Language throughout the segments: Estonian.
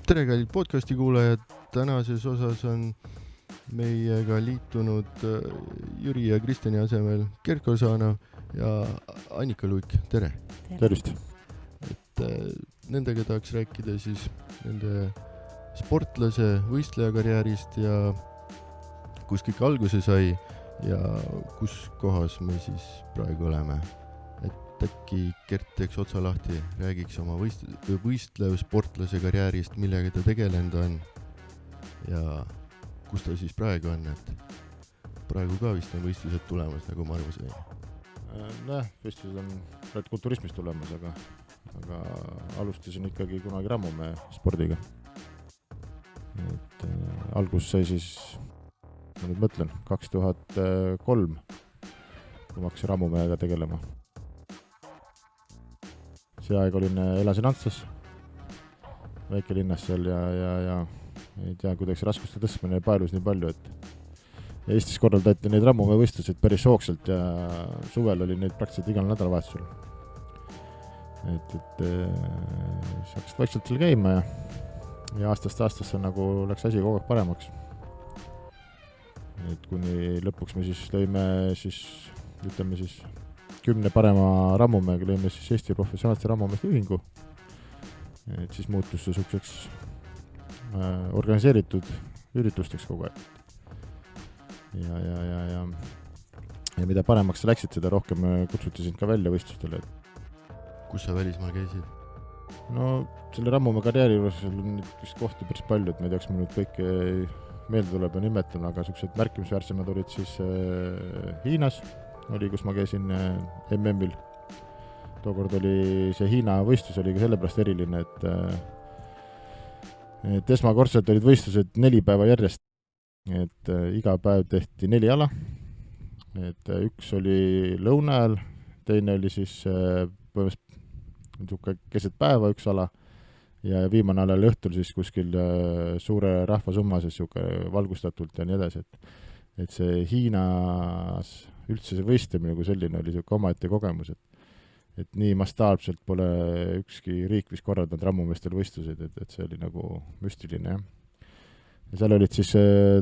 Tere kallid podcasti kuulajad, tänases osas on meiega liitunud Jüri ja Kristjani asemel Kerko Saanov ja Annika Luik, tere! Tervist! Nendega tahaks rääkida siis nende sportlase, võistleja karjäärist ja kus kõik alguse sai ja kus kohas me siis praegu oleme. Äkki Kert teeks otsa lahti, räägiks oma võistlev sportlase karjäärist, millega ta tegelenud on ja kus ta siis praegu on, et praegu ka vist on võistlused tulemas, nagu ma arvu sain. Võistlused on praegu kulturismis tulemas, aga alustasin ikkagi kunagi Rammumäe spordiga. Algus sai siis, ma nüüd mõtlen, 2003, kui ma hakkasin Rammumäega tegelema. See aeg elasin Antsas, väikelinnas seal ja ei tea, kuidagi see raskuste tõstmine paelus nii palju, et Eestis korraldati neid Rammumäe võistluseid päris hoogsalt ja suvel oli neid praktiliselt igal nädalavahetusel. Et hakkasid vaikselt seal käima ja aastast aastasse nagu läks asi kogu aeg paremaks. Et kuni lõpuks me siis lõime ütleme 10 parema Rammumäega lõime siis Eesti professionaalse rammumeeste ühingu. Et siis muutus see sukseks organiseeritud üritusteks kogu aeg. Ja mida paremaks sa läksid, seda rohkem kutsuti sind ka välja võistlustele. Kus sa välismaal käisid? No selle Rammumäe karjääri juures on vist kohti päris palju, et ma ei teaks, mul nüüd kõike meelde tuleb ja nimetan, aga sellised märkimisväärsemad olid siis Hiinas, oli, kus ma käisin MM-il. Tookord oli see Hiina võistlus oli ka sellepärast eriline, et esmakordselt olid võistlused 4 päeva järjest. Et iga päev tehti 4 ala. Et üks oli lõuna ajal, teine oli siis keset päeva üks ala ja viimane ala oli õhtul siis kuskil suure rahvasumma siis valgustatult ja nii edasi. Et see Hiinas üldse see võistlemine kui selline oli omaette kogemus, et nii mastaapselt pole ükski riik vist korraldanud rammumeestel võistluseid, et see oli nagu müstiline. Ja seal olid siis,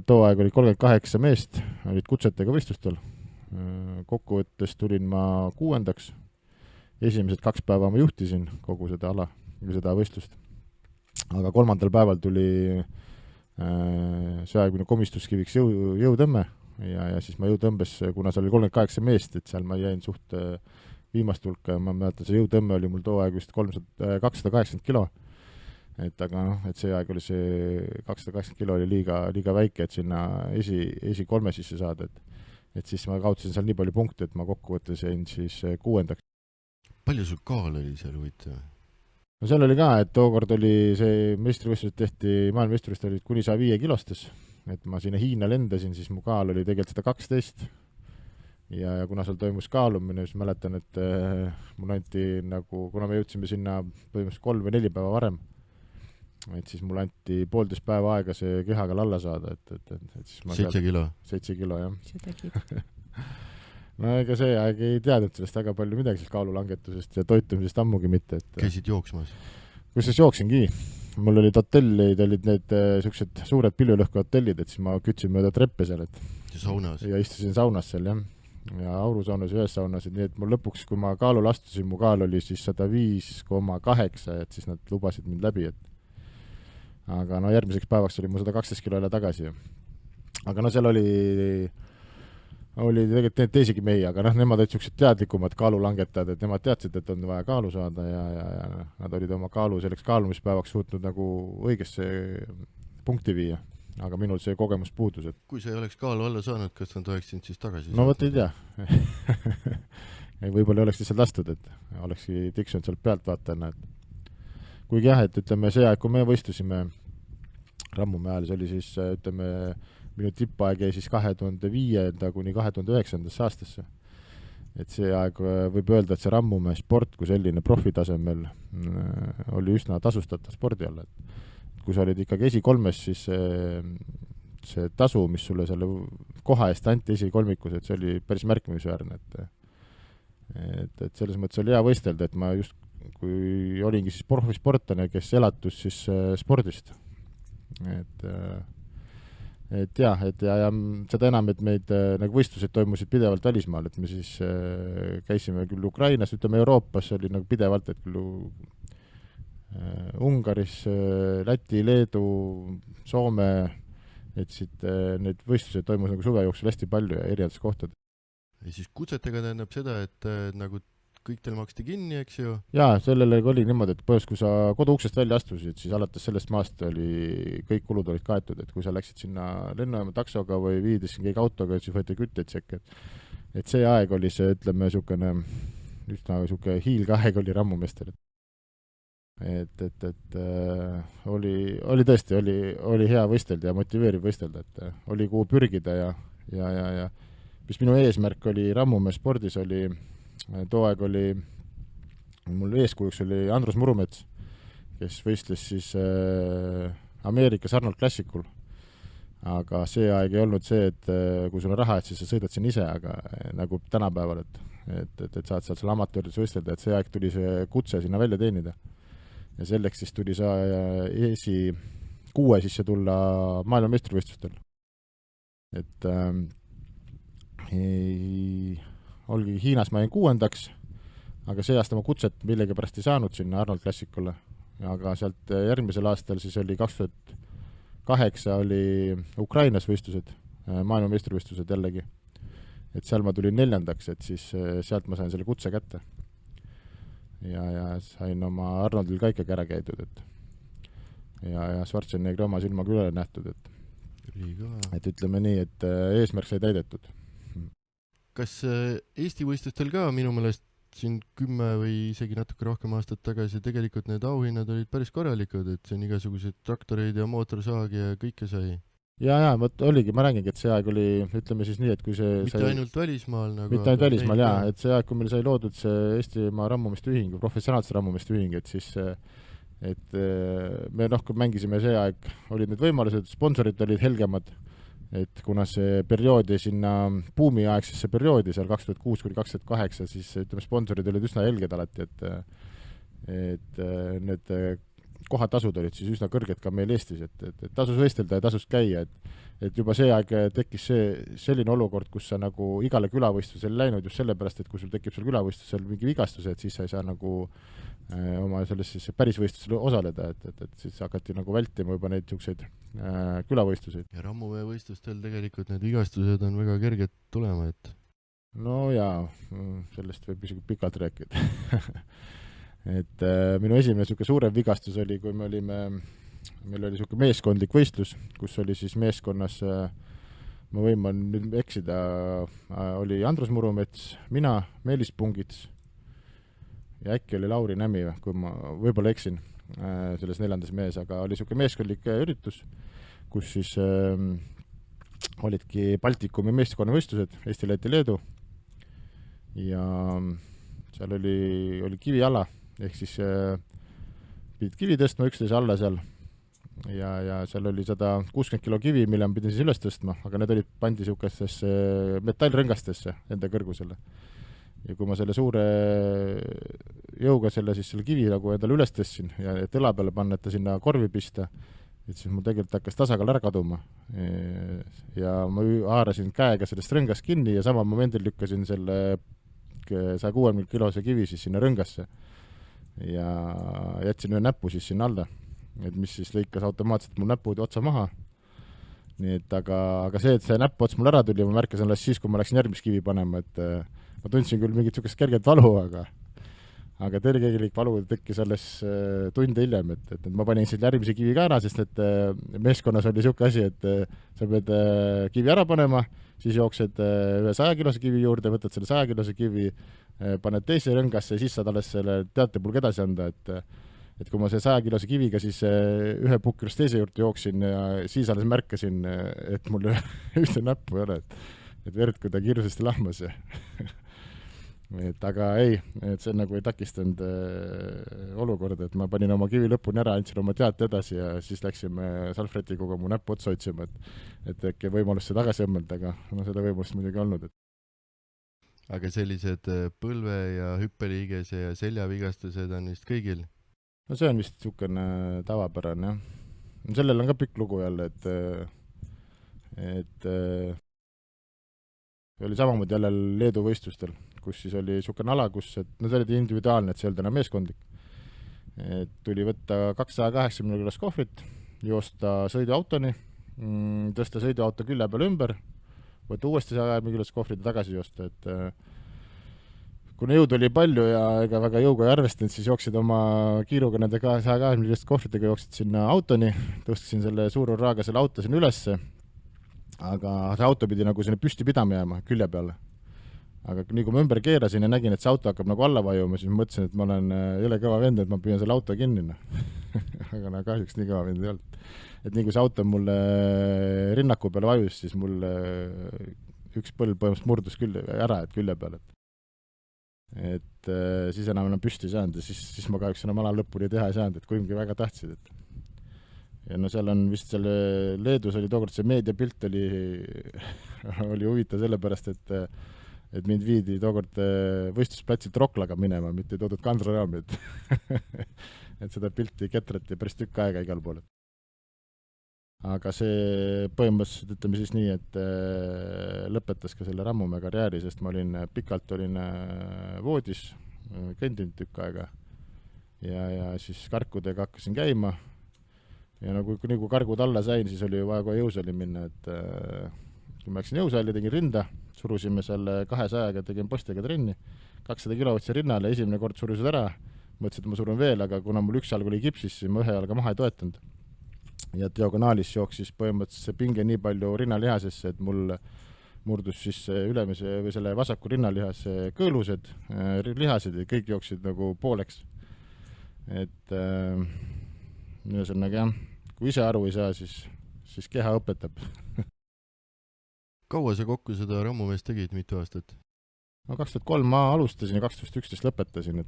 too aeg oli 38 meest, olid kutsetega võistlustel. Kokkuvõttes tulin ma 6. Esimesed 2 päeva ma juhtisin kogu seda ala ja seda võistlust. Aga 3. päeval tuli see aegmine komistuskiviks jõutõmme ja siis ma jõutõmbes, kuna seal oli 38 meest, et seal ma jäin suht viimast hulka ja ma mäletan, see jõutõmme oli mul too aeg vist 280 kilo. Aga et see aeg oli see 280 kilo oli liiga väike, et sinna esi 3 sisse saada, et siis ma kaotasin seal nii palju punkte, et ma kokkuvõttes jäin siis 6. Palju sul kaal oli seal huvitav? No seal oli ka, et tookord oli see meistrivõistlused tehti, maailmameistrivõistlused olid kuni 105 kilostes, et ma sinna Hiina lendasin, siis mu kaal oli tegelikult 112 ja kuna seal toimus kaalumine, siis mäletan, et mul anti nagu, kuna me jõudsime sinna põhimõtteliselt 3 või 4 päeva varem, et siis mul anti 1,5 päeva aega see kehaga alla saada, et siis ma 7 kilo? 7 kilo, jah. See tegid. No ega see aeg ei teadnud sellest väga palju midagi sellest kaalulangetusest ja toitumisest ammugi mitte. Käisid jooksmas? Kusjuures jooksingi. Mul olid hotellid, olid need sellised suured pilvelõhku hotellid, et siis ma kütsin mööda treppe seal. Ja saunas? Ja istusin saunas seal, jah. Ja aurusaunas ja ühes saunas. Nii et mul lõpuks, kui ma kaalul astusin, mu kaal oli siis 105,8, et siis nad lubasid mind läbi. Aga järgmiseks päevaks oli mu 112 kilo jälle tagasi. Aga seal oli tegelikult teisigi mehi, aga nemad olid sellised teadlikumad kaalulangetajad, et nemad teadsid, et on vaja kaalu saada ja nad olid oma kaalu selleks kaalumispäevaks suutnud nagu õigesse punkti viia, aga minul see kogemus puudus. Kui sa ei oleks kaalu alla saanud, kas nad oleks sind siis tagasi saanud? No võt ei tea. Võib-olla ei oleks lihtsalt lastud, et olekski tiksunud sealt pealt vaatajana. Kuigi jah, et ütleme see aeg, kui me võistlusime Rammumäe ajal, see oli siis ütleme minu tippaeg jäi siis 2005. kuni 2009. aastasse. Et see aeg võib öelda, et see Rammumäe sport kui selline profitasemel oli üsna tasustatav spordi alla. Kui sa olid ikkagi esi-3, siis see tasu, mis sulle selle koha eest anti esi-3-kus, et see oli päris märkimisväärne. Et selles mõttes oli hea võistelda, et ma just kui olingi siis profisportlane, kes elatus siis spordist. Et jah, ja seda enam, et meid nagu võistlused toimusid pidevalt välismaal, et me siis käisime küll Ukrainas, ütleme Euroopas oli nagu pidevalt, et küll Ungaris, Läti, Leedu, Soome, et siit need võistlused toimus nagu suve jooksul hästi palju ja erinevates kohtades. Ja siis kutsetega tähendab seda, et nagu kõik teil maksti kinni, eks ju? Jaa, sellele oli niimoodi, et põhjus, kui sa koduuksest välja astusid, siis alates sellest maast oli, kõik kulud olid kaetud, et kui sa läksid sinna lennujaama taksoga või viides siin keegi autoga, siis võeti kütteid sekka. Et see aeg oli see, ütleme, üsna niisugune hiilge aeg oli rammumeestel. Et oli tõesti, oli hea võistelda ja motiveeriv võistelda, et oli kuhu pürgida ja mis minu eesmärk oli rammumees spordis oli, too aeg oli, mul eeskujuks oli Andrus Murumets, kes võistles siis Ameerikas Arnold Classicul. Aga see aeg ei olnud see, et kui sul on raha, et siis sa sõidad siin ise, aga nagu tänapäeval, et saad seal amatöörides võistelda, et see aeg tuli see kutse sinna välja teenida. Ja selleks siis tuli saa kuue sisse tulla maailmameistrivõistlustel. Et olgi Hiinas ma jäin 6., aga see aasta ma kutset millegi pärast ei saanud sinna Arnold Classicule. Aga sealt järgmisel aastal siis oli 2008 oli Ukrainas võistlused, maailmameistrivõistlused jällegi. Et seal ma tulin 4., et siis sealt ma sain selle kutse kätte. Ja sain oma Arnoldil ka ikkagi ära käidud, ja Schwarzenegger oma silma küll nähtud, et ütleme nii, et eesmärk sai täidetud. Kas Eesti võistlustel ka minu meelest siin 10 või isegi natuke rohkem aastat tagasi tegelikult need auhinnad olid päris korralikud, et siin igasuguseid traktoreid ja mootorsaagi ja kõike sai? Ja, võt oligi, ma räägingi, et see aeg oli, ütleme siis nii, et kui see mitte sai... ainult välismaal nagu... Mitte ainult välismaal, jaa, et see aeg, kui meil sai loodud see Eestimaa rammumiste ühing, professionaalse rammumiste ühing, et siis et me kui mängisime see aeg, olid need võimalused, sponsorid olid helgemad, et kuna see perioodi sinna buumiaegsesse perioodi, seal 2006–2008, siis ütleme, sponsorid olid üsna helged alati, et need kohatasud olid siis üsna kõrged ka meil Eestis, et tasus võistelda ja tasus käia, et juba see aeg tekkis selline olukord, kus sa nagu igale külavõistlusel läinud just sellepärast, et kui sul tekib seal külavõistlusel mingi vigastus, et siis sa ei saa nagu oma selles siis päris võistlusel osaleda, et siis hakati nagu vältima juba neid niisuguseid külavõistluseid. Ja rammuveevõistlustel tegelikult need vigastused on väga kerged tulema, et... No jaa, sellest võib isegi pikalt rääkida. Et minu esimene niisugune suurem vigastus oli, kui meil oli niisugune meeskondlik võistlus, kus oli siis meeskonnas, ma võin nüüd eksida, oli Andrus Murumets, mina, Meelis Pungits ja äkki oli Lauri Nämi, kui ma võib-olla eksin selles 4. mees, aga oli niisugune meeskondlik üritus, kus siis olidki Baltikumi meeskonnavõistlused, Eesti, Läti, Leedu ja seal oli kiviala, ehk siis pidid kivi tõstma üksteise alla seal ja seal oli 160 kilo kivi, mille ma pidin siis üles tõstma, aga need olid pandi niisugustesse metallrõngastesse enda kõrgusele. Ja kui ma selle suure jõuga selle kivi nagu endale üles tõstsin ja et õla peale panna, et ta sinna korvi pista, et siis mul tegelikult hakkas tasakaal ära kaduma. Ja ma haarasin käega sellest rõngast kinni ja sama momendil lükkasin selle 160 kilose kivi siis sinna rõngasse ja jätsin ühe näpu siis sinna alla, et mis siis lõikas automaatselt mul näpud otsa maha. Nii et aga see, et see näpu ots mul ära tuli, ma märkasin alles siis, kui ma läksin järgmist kivi panema, et ma tundsin küll mingit niisugust kerget valu, aga tegelik valu tekkis alles tunde hiljem, et ma panin selle järgmise kivi ka ära, sest et meeskonnas oli niisugune asi, et sa pead kivi ära panema, siis jooksed ühe 100-kilose kivi juurde, võtad selle 100-kilose kivi, paned teise rõngasse ja siis saad alles selle teatepulga edasi anda, et kui ma see 100-kilose kiviga siis ühe pukkirust teise juurde jooksin ja siis alles märkasin, et mul ühte näppu ei ole, et verd kuidagi hirmsasti lahmas ja aga ei, et see nagu ei takistanud olukorda, et ma panin oma kivi lõpuni ära, andsin oma teate edasi ja siis läksime salvretikuga mu näppu otsa otsima, et äkki võimalust see tagasi õmmelda, aga seda võimalust muidugi olnud. aga sellised põlve ja hüppeliigese ja seljavigastused on vist kõigil? no see on vist niisugune tavapärane, jah. Sellel on ka pikk lugu jälle, et oli samamoodi jälle Leedu võistlustel, kus siis oli niisugune ala, kus, et no see oli individuaalne, et see ei olnud enam meeskondlik. Et tuli võtta 280 kilost kohvrit, joosta sõiduautoni, tõsta sõiduauto külje peale ümber, võtta uuesti 120 kilost kohvrit ja tagasi joosta, et kuna jõud oli palju ja ega väga jõuga ei arvestanud, siis jooksid oma kiiruga nende 120 kilost kohvritega, jooksid sinna autoni, tõstsin selle suur-urraaga selle auto sinna ülesse, aga see auto pidi nagu sinna püsti pidama jääma külje peale. Aga nii kui ma ümber keerasin ja nägin, et see auto hakkab nagu alla vajuma, siis ma mõtlesin, et ma olen jõle kõva vend, et ma püüan selle auto kinni. Aga no kahjuks nii kõva vend ei olnud. Et nii kui see auto mulle rinnaku peale vajus, siis mul üks põlv põhimõtteliselt murdus ära, et külje peale. Et siis enam püsti ei saanud ja siis ma kahjuks enam ala lõpuni teha ei saanud, et kuimgi väga tahtsid. Ja no seal on vist selle Leedus oli tookord see meediapilt oli huvitav sellepärast, et mind viidi tookord võistlusplatsilt Roklaga minema, mitte toodud Kandraraami, et seda pilti ketrati päris tükk aega igal pool. Aga see põhimõtteliselt, ütleme siis nii, et lõpetas ka selle Rammumäe karjääri, sest ma pikalt olin voodis, kõndinud tükk aega ja siis karkudega hakkasin käima ja nagu nii kui kargud alla sain, siis oli vaja kohe jõusalli minna, et kui ma läksin jõusalli, tegin rinda, surusime selle 200-ga, tegin postiga trenni, 200 kilo võtsin rinnale, esimene kord surusid ära, mõtlesin, et ma surun veel, aga kuna mul üks jalg oli kipsis, siis ma ühe jalga maha ei toetanud. Ja diagonaalis jooksis põhimõtteliselt see pinge nii palju rinnalihasesse, et mul murdus siis ülemise või selle vasaku rinnalihas kõõlused, lihased ja kõik jooksid nagu pooleks. Et ühesõnaga jah, kui ise aru ei saa, siis keha õpetab. Kaua sa kokku seda Rammumäest tegid, mitu aastat? No 2003 ma alustasin ja 2011 lõpetasin.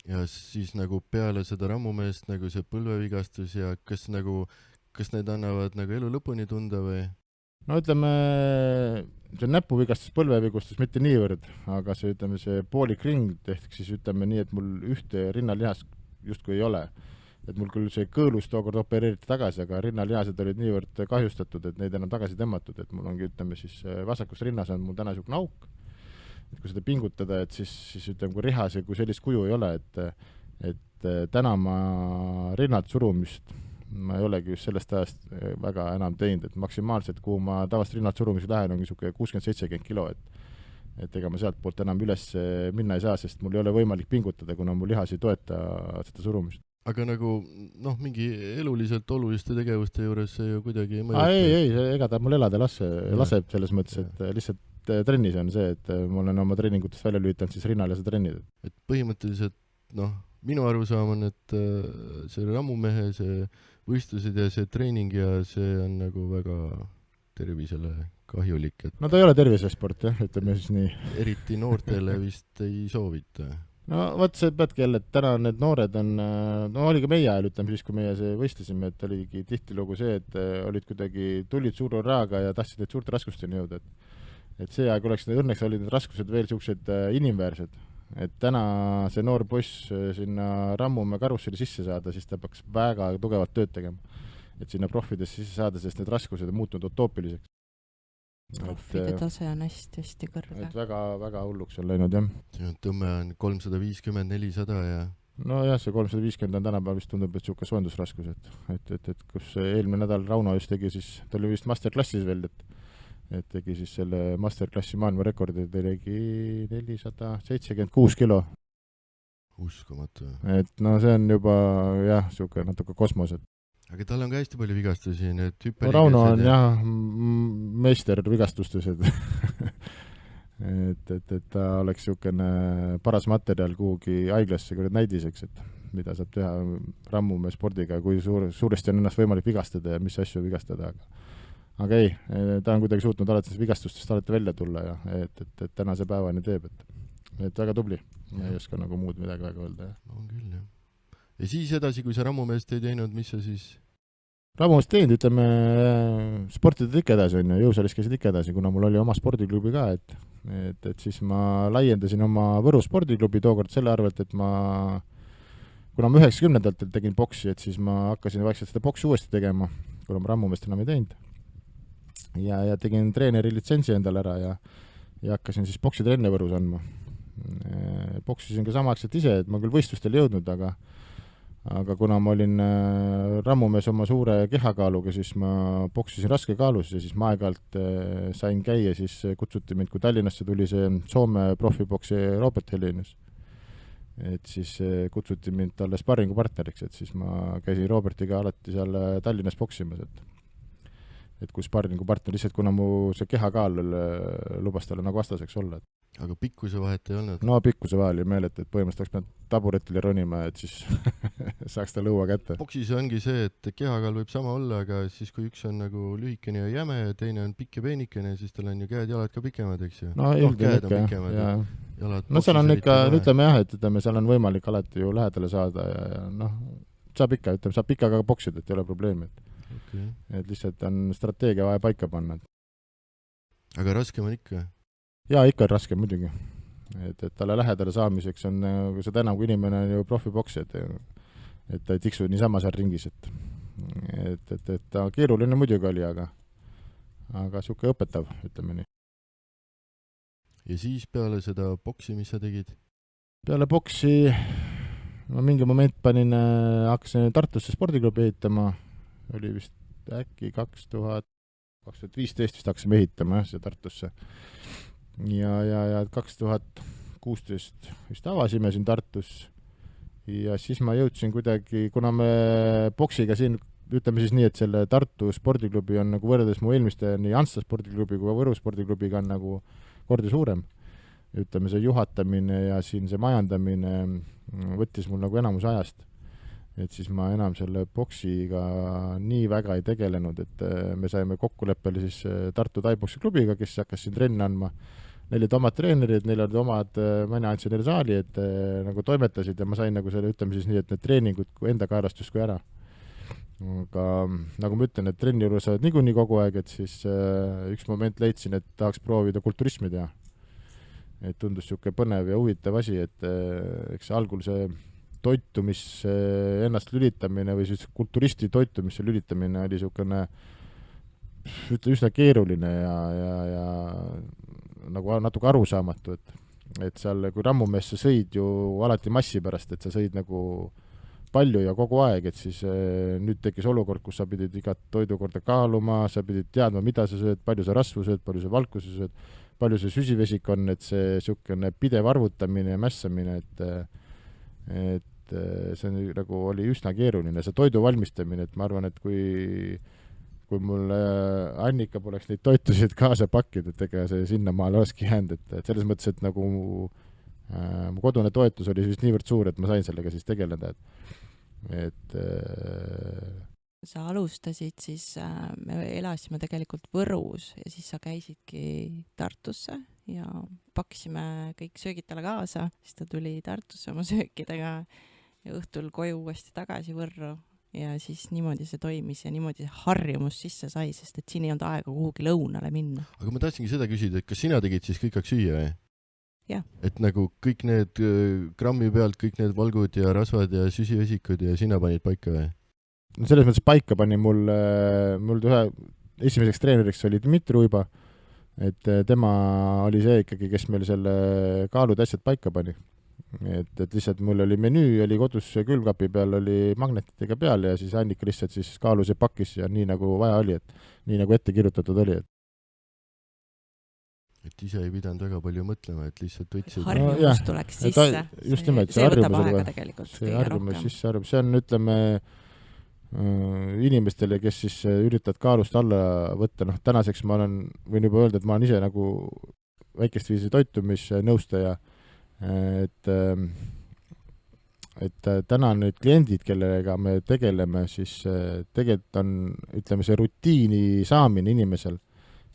Ja siis nagu peale seda Rammumäest nagu see põlvevigastus ja kas need annavad nagu elu lõpuni tunda või? No ütleme, see näpuvigastus, põlvevigastus mitte niivõrd, aga see, ütleme, see poolik ring ehk siis ütleme nii, et mul ühte rinnalihast justkui ei ole. Et mul küll see kõõlus tookord opereeriti tagasi, aga rinnalihased olid niivõrd kahjustatud, et neid enam tagasi tõmmatud, et mul ongi, ütleme siis vasakus rinnas on mul täna niisugune auk, et kui seda pingutada, et siis ütleme, kui rihas ja kui sellist kuju ei ole, et täna ma rinnalt surumist ma ei olegi just sellest ajast väga enam teinud, et maksimaalselt, kuhu ma tavaliselt rinnalt surumisel lähen, ongi niisugune 60-70 kilo, et ega ma sealt poolt enam üles minna ei saa, sest mul ei ole võimalik pingutada, kuna mu lihas ei toeta seda surumist. Aga nagu, mingi eluliselt oluliste tegevuste juures see ju kuidagi ei mõjuta. Ei, ega ta mul elada laseb selles mõttes, et lihtsalt trennis on see, et ma olen oma treeningutest välja lüütanud siis rinnalise trennid. Et põhimõtteliselt, minu arusaam on, et see Rammumehe, see võistlused ja see treening ja see on nagu väga tervisele kahjulik. No ta ei ole tervisesport, jah, ütleme siis nii. Eriti noortele vist ei soovita. No võt, see peadki jälle, et täna need noored on, oli ka meie ajal, ütleme siis, kui meie see võistlesime, et oligi tihtilugu see, et olid kuidagi, tulid suure raaga ja tahtsid need suurte raskusteni jõuda. Et see aeg õnneks olid need raskused veel niisugused inimväärsed. Et täna see noor poiss sinna Rammumäe karusseli sisse saada, siis ta peaks väga tugevalt tööd tegema. Et sinna profidesse sisse saada, sest need raskused on muutunud utoopiliseks. Profide tase on hästi kõrge. Et väga hulluks on läinud, jah. See tõmme on 350-400 ja... No jah, see 350 on tänapäeval vist tundub, et niisugune soojendusraskus, et kus eelmine nädal Rauno just tegi siis, ta oli vist masterklassis veel, et tegi siis selle masterklassi maailmarekordi, ta tegi 476 kilo. Uskumatu. Et see on juba, jah, niisugune natuke kosmos, et aga tal on ka hästi palju vigastusi, need hüppeliigesed. Rauno on jah meister vigastustes, et ta oleks niisugune paras materjal kuhugi haiglasse näidiseks, et mida saab teha Rammumäe spordiga, kui suuresti on ennast võimalik vigastada ja mis asju vigastada. Aga ei, ta on kuidagi suutnud alati vigastustest alati välja tulla ja et tänase päevani teeb, et väga tubli. Ma ei oska nagu muud midagi väga öelda. On küll, jah. Ja siis edasi, kui sa Rammumäest ei teinud, mis sa siis Ramumist teinud, ütleme, sportidad ikka edasi on ju, jõusaalis käisid ikka edasi, kuna mul oli oma spordiklubi ka, et siis ma laiendasin oma Võru spordiklubi tookord selle arvelt, et kuna ma 90-ndatel tegin boksi, et siis ma hakkasin vaikselt seda boksi uuesti tegema, kuna ma Rammumist enam ei teinud. Ja tegin treeneri litsentsi endale ära ja hakkasin siis boksitrenne Võrus andma. Boksisin ka samaaegselt ise, et ma küll võistlustel jõudnud, aga kuna ma olin rammumees oma suure kehakaaluga, siis ma boksisin raske kaalus ja siis ma aeg-ajalt sain käia, siis kutsuti mind, kui Tallinnasse tuli see Soome profiboksi Robert Helinius. Et siis kutsuti mind talle sparringupartneriks, et siis ma käisin Robertiga alati seal Tallinnas boksimas, et kui sparringupartner lihtsalt, kuna mu see kehakaal lubas talle nagu vastaseks olla. Aga pikkuse vahet ei olnud? No pikkuse vahel oli meelet, et põhimõtteliselt oleks pidanud taburetile ronima, et siis saaks ta lõua kätte. Boksis ongi see, et kehakaal võib sama olla, aga siis kui üks on nagu lühikene ja jäme ja teine on pikk ja peenikene, siis tal on ju käed-jalad ka pikemad, eks ju? No ilmselt ikka, jah. No seal on ikka, ütleme jah, et seal on võimalik alati ju lähedale saada ja noh, saab ikka ka boksida, et ei ole probleemi. Okay. Et lihtsalt on strateegia vaja paika panna. Aga raskem on ikka? Jaa, ikka on raske muidugi. Et talle lähedale saamiseks on seda enam, kui inimene on ju profiboksi, et ta ei tiksu niisama seal ringis. Et ta keeruline muidugi oli, aga siuke õpetav, ütleme nii. Ja siis peale seda boksi, mis sa tegid? Peale boksi ma mingi moment hakkasin Tartusse spordiklubi ehitama, oli vist äkki 2015 vist hakkasime ehitama jah, see Tartusse. Ja 2016 vist avasime siin Tartus ja siis ma jõudsin kuidagi, kuna me boksiga siin, ütleme siis nii, et selle Tartu spordiklubi on nagu võrreldes mu eelmiste nii Ansta spordiklubi kui Võru spordiklubiga on nagu kordi suurem. Ütleme, see juhatamine ja siin see majandamine võttis mul nagu enamus ajast. Et siis ma enam selle boksiga nii väga ei tegelenud, et me saime kokkuleppele siis Tartu Taiboksi klubiga, kes hakkas siin trenni andma. Neil olid omad treenerid, neil olid omad, mina andsin neile saali, et nagu toimetasid ja ma sain nagu selle, ütleme siis nii, et need treeningud enda kaelastus kui ära. Aga nagu ma ütlen, et trenni juures oled niikuinii kogu aeg, et siis üks moment leidsin, et tahaks proovida kulturismi teha. Et tundus siuke põnev ja huvitav asi, et eks algul see toitumisse ennast lülitamine või siis kulturisti toitumisse lülitamine oli siukene üsna keeruline ja nagu natuke arusaamatu, et seal kui rammumees sa sõid ju alati massi pärast, et sa sõid nagu palju ja kogu aeg, et siis nüüd tekkis olukord, kus sa pidid igat toidukorda kaaluma, sa pidid teadma, mida sa sööd, palju sa rasvu sööd, palju sa valkusi sööd, palju see süsivesik on, et see siukene pidev arvutamine ja mässamine, et see nagu oli üsna keeruline, see toidu valmistamine, et ma arvan, et kui mul Annika poleks neid toitusid kaasa pakkida, et ega see sinna maal olekski jäänud, et selles mõttes, et nagu mu kodune toetus oli siis niivõrd suur, et ma sain sellega siis tegeleda, et sa alustasid siis, me elasime tegelikult Võrus ja siis sa käisidki Tartusse ja paksime kõik söögid talle kaasa, siis ta tuli Tartusse oma söökidega ja õhtul koju uuesti tagasi Võrru ja siis niimoodi see toimis ja niimoodi see harjumus sisse sai, sest et siin ei olnud aega kuhugi lõunale minna. Aga ma tahtsingi seda küsida, et kas sina tegid siis kõik aeg süüa, või? Jah. Et nagu kõik need grammi pealt, kõik need valgud ja rasvad ja süsivesikud ja sina panid paika, või? No selles mõttes paika pani mul esimeseks treeneriks oli Dmitri Uiba, et tema oli see ikkagi, kes meil selle kaalud asjad paika pani. Et lihtsalt mul oli menüü, oli kodus külmkapi peal, oli magnetitega peal ja siis Annika lihtsalt siis kaalus ja pakkis ja nii nagu vaja oli, et nii nagu ette kirjutatud oli. Et ise ei pidanud väga palju mõtlema, et lihtsalt võtsid... Harjumus tuleks sisse. Just nimelt, see võtab aega tegelikult. See on, ütleme, inimestele, kes siis üritavad kaalust alla võtta, noh tänaseks ma võin juba öelda, et ma olen ise nagu väikest viisi toitumisnõustaja, et täna need kliendid, kellega me tegeleme, siis tegelikult on, ütleme, see rutiini saamine inimesel,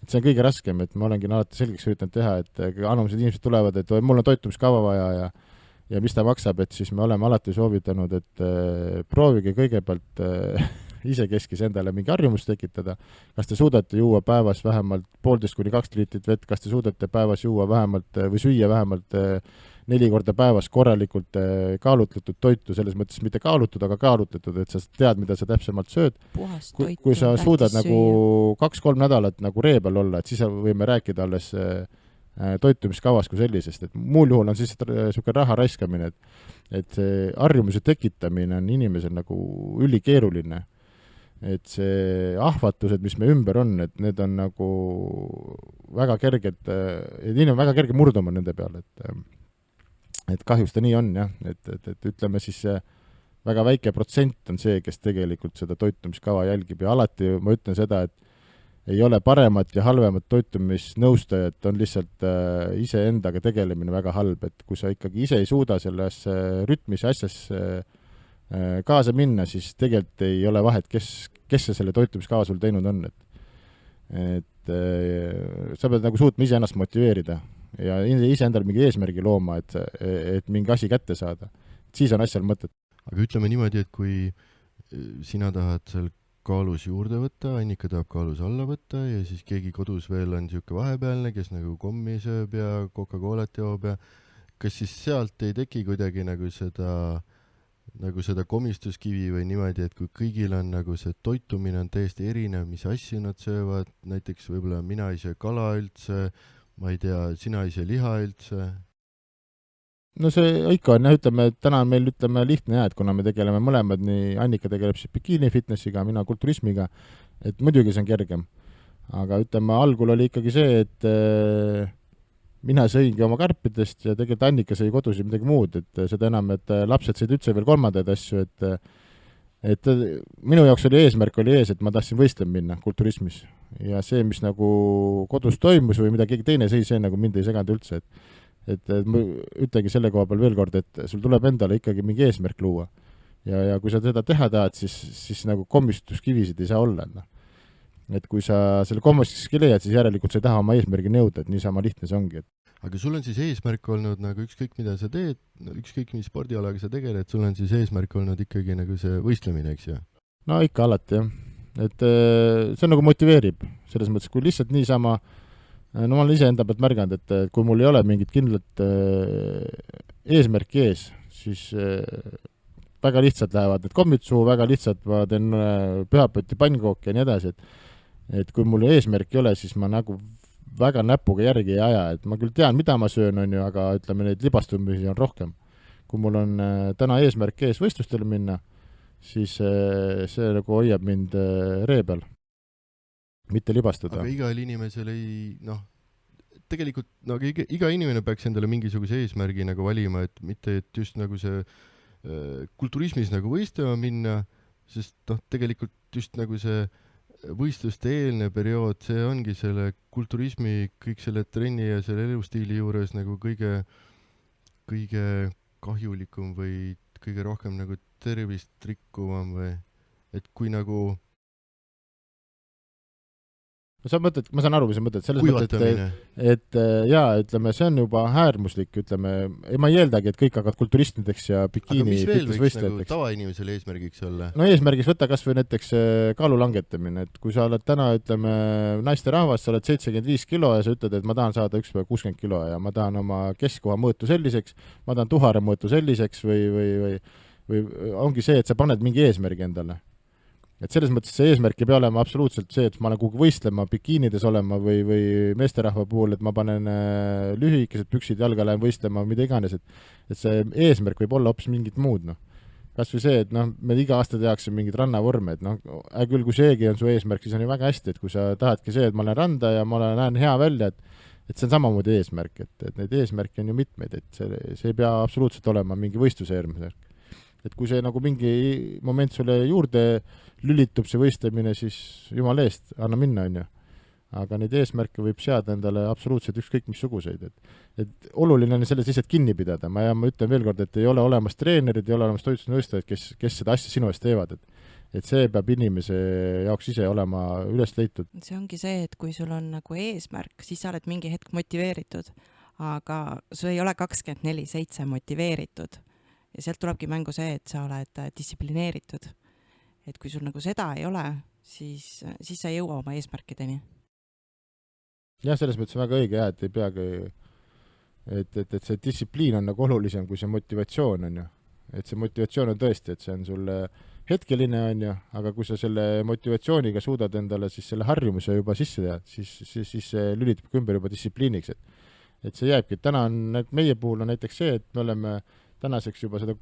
et see on kõige raskem, et ma olengi alati selgeks üritanud teha, et anomised inimesed tulevad, et mul on toitumiskava vaja ja mis ta maksab, et siis me oleme alati soovitanud, et proovige kõigepealt isekeskis endale mingi harjumust tekitada, kas te suudate juua päevas vähemalt 1,5–2 liitrit vett, kas te suudate päevas juua vähemalt või süüa vähemalt 4 korda päevas korralikult kaalutletud toitu, selles mõttes mitte kaalutud, aga kaalutletud, et sa tead, mida sa täpsemalt sööd. Kui sa suudad nagu 2-3 nädalat nagu ree peal olla, et siis võime rääkida alles toitumiskavas kui sellisest, et muul juhul on siis niisugune raha raiskamine, et see harjumuse tekitamine on inimesel nagu ülikeeruline. Et see ahvatused, mis me ümber on, et need on nagu väga kerged, inimene väga kerge murduma nende peale, et kahjuks ta nii on, jah, et ütleme siis väga väike protsent on see, kes tegelikult seda toitumiskava jälgib ja alati ma ütlen seda, et ei ole paremat ja halvemat toitumisnõustajat, on lihtsalt iseendaga tegelemine väga halb, et kui sa ikkagi ise ei suuda selles rütmis asjas kaasa minna, siis tegelikult ei ole vahet, kes see selle toitumiskava sul teinud on, et sa pead nagu suutma iseennast motiveerida ja iseendal mingi eesmärgi looma, et mingi asi kätte saada. Siis on asjal mõtet. Aga ütleme niimoodi, et kui sina tahad seal kaalus juurde võtta, Annika tahab kaalus alla võtta ja siis keegi kodus veel on niisugune vahepealne, kes nagu kommi sööb ja Coca-Colat joob ja kas siis sealt ei teki kuidagi nagu seda komistuskivi või niimoodi, et kui kõigil on nagu see toitumine on täiesti erinev, mis asju nad söövad, näiteks võib-olla mina ei söö kala üldse, ma ei tea, sina ei söö liha üldse. No see ikka on, ütleme, täna on meil lihtne et kuna me tegeleme mõlemad, nii Annika tegeleb siis bikiini fitnessiga, mina kulturismiga, et muidugi see on kergem. Aga ütleme, algul oli ikkagi see, et mina sõingi oma karpidest ja tegelikult Annika sõi kodus midagi muud, et seda enam, et lapsed sõid üldse veel 3. asju, et minu jaoks oli eesmärk ees, et ma tahtsin võistlema minna kulturismis. Ja see, mis nagu kodus toimus või mida keegi teine sõi, see nagu mind ei seganud üldse, et ma ütlengi selle koha peal veel kord, et sul tuleb endale ikkagi mingi eesmärk luua. Ja kui sa seda teha tahad, siis nagu komistuskivisid ei saa olla. Et kui sa selle komistuskivi leiad, siis järelikult sa ei taha oma eesmärgi nõuda, et niisama lihtne see ongi. Aga sul on siis eesmärk olnud nagu ükskõik mida sa teed, ükskõik mis spordialaga sa tegeled, sul on siis eesmärk olnud ikkagi nagu see võistlemine, eks ju? No ikka alati, jah. Et see nagu motiveerib. Selles mõttes, kui lihtsalt niisama no ma olen ise enda pealt märganud, et kui mul ei ole mingit kindlat eesmärki ees, siis väga lihtsalt lähevad need kommid suhu, väga lihtsalt ma teen pühapoti pannkooki ja nii edasi, et kui mul eesmärki ei ole, siis ma nagu väga näpuga järgi ei aja, et ma küll tean, mida ma söön, on ju, aga ütleme, neid libastumisi on rohkem. Kui mul on täna eesmärk ees võistlustele minna, siis see nagu hoiab mind ree peal. Mitte libastada. Aga igal inimesel tegelikult iga inimene peaks endale mingisuguse eesmärgi nagu valima, et mitte et just nagu see kulturismis nagu võistlema minna, sest tegelikult just nagu see võistluste eelne periood, see ongi selle kulturismi, kõik selle trenni ja selle elustiili juures nagu kõige kahjulikum või kõige rohkem nagu tervist rikkuvam või et kui nagu sa mõtled, ma saan aru, mis sa mõtled, selles mõtled, et jaa, ütleme, see on juba äärmuslik, ütleme, ma ei eeldagi, et kõik hakkavad kulturistideks ja bikiini fitnessvõistlejateks. Aga mis veel võiks tavainimesele eesmärgiks olla? No eesmärgiks võtta kas või näiteks kaalu langetamine, et kui sa oled täna, ütleme, naiste rahvas, sa oled 75 kilo ja sa ütled, et ma tahan saada ükspäev 60 kilo ja ma tahan oma keskkoha mõõtu selliseks, ma tahan tuhare mõõtu selliseks või ongi see, et sa paned mingi eesmärgi endale. Et selles mõttes see eesmärk ei pea olema absoluutselt see, et ma olen kuhugi võistlema, bikiinides olema või meesterahva puhul, et ma panen lühikesed püksid jalga, lähen võistlema mida iganes, et see eesmärk võib olla hoopis mingit muud. Kas või see, et me iga aasta tehakse mingid rannavorme, et küll kui seegi on su eesmärk, siis on ju väga hästi, et kui sa tahadki see, et ma lähen randa ja ma näen hea välja, et see on samamoodi eesmärk, et neid eesmärke on ju mitmeid, et see ei pea absoluutselt olema mingi võistluse eesmärk. Et kui see nagu mingi moment sulle juurde lülitub see võistlemine, siis jumal eest, anna minna, on ju. Aga neid eesmärke võib seada endale absoluutselt ükskõik missuguseid. Et oluline on selles lihtsalt kinni pidada. Ma ütlen veel kord, et ei ole olemas treenerid, ei ole olemas toitlustusnõustajad, kes seda asja sinu eest teevad. Et see peab inimese jaoks ise olema üles leitud. See ongi see, et kui sul on nagu eesmärk, siis sa oled mingi hetk motiveeritud, aga su ei ole 24/7 motiveeritud. Ja sealt tulebki mängu see, et sa oled distsiplineeritud. et kui sul nagu seda ei ole, siis sa ei jõua oma eesmärkideni. Jah, selles mõttes väga õige, et ei peagi, et see distsipliin on nagu olulisem kui see motivatsioon, on ju. Et see motivatsioon on tõesti, et see on sulle hetkeline, on ju, aga kui sa selle motivatsiooniga suudad endale siis selle harjumuse juba sisse teha, siis see lülitab ümber juba distsipliiniks, et see jääbki, et täna on, meie puhul on näiteks see, et me oleme tänaseks juba seda,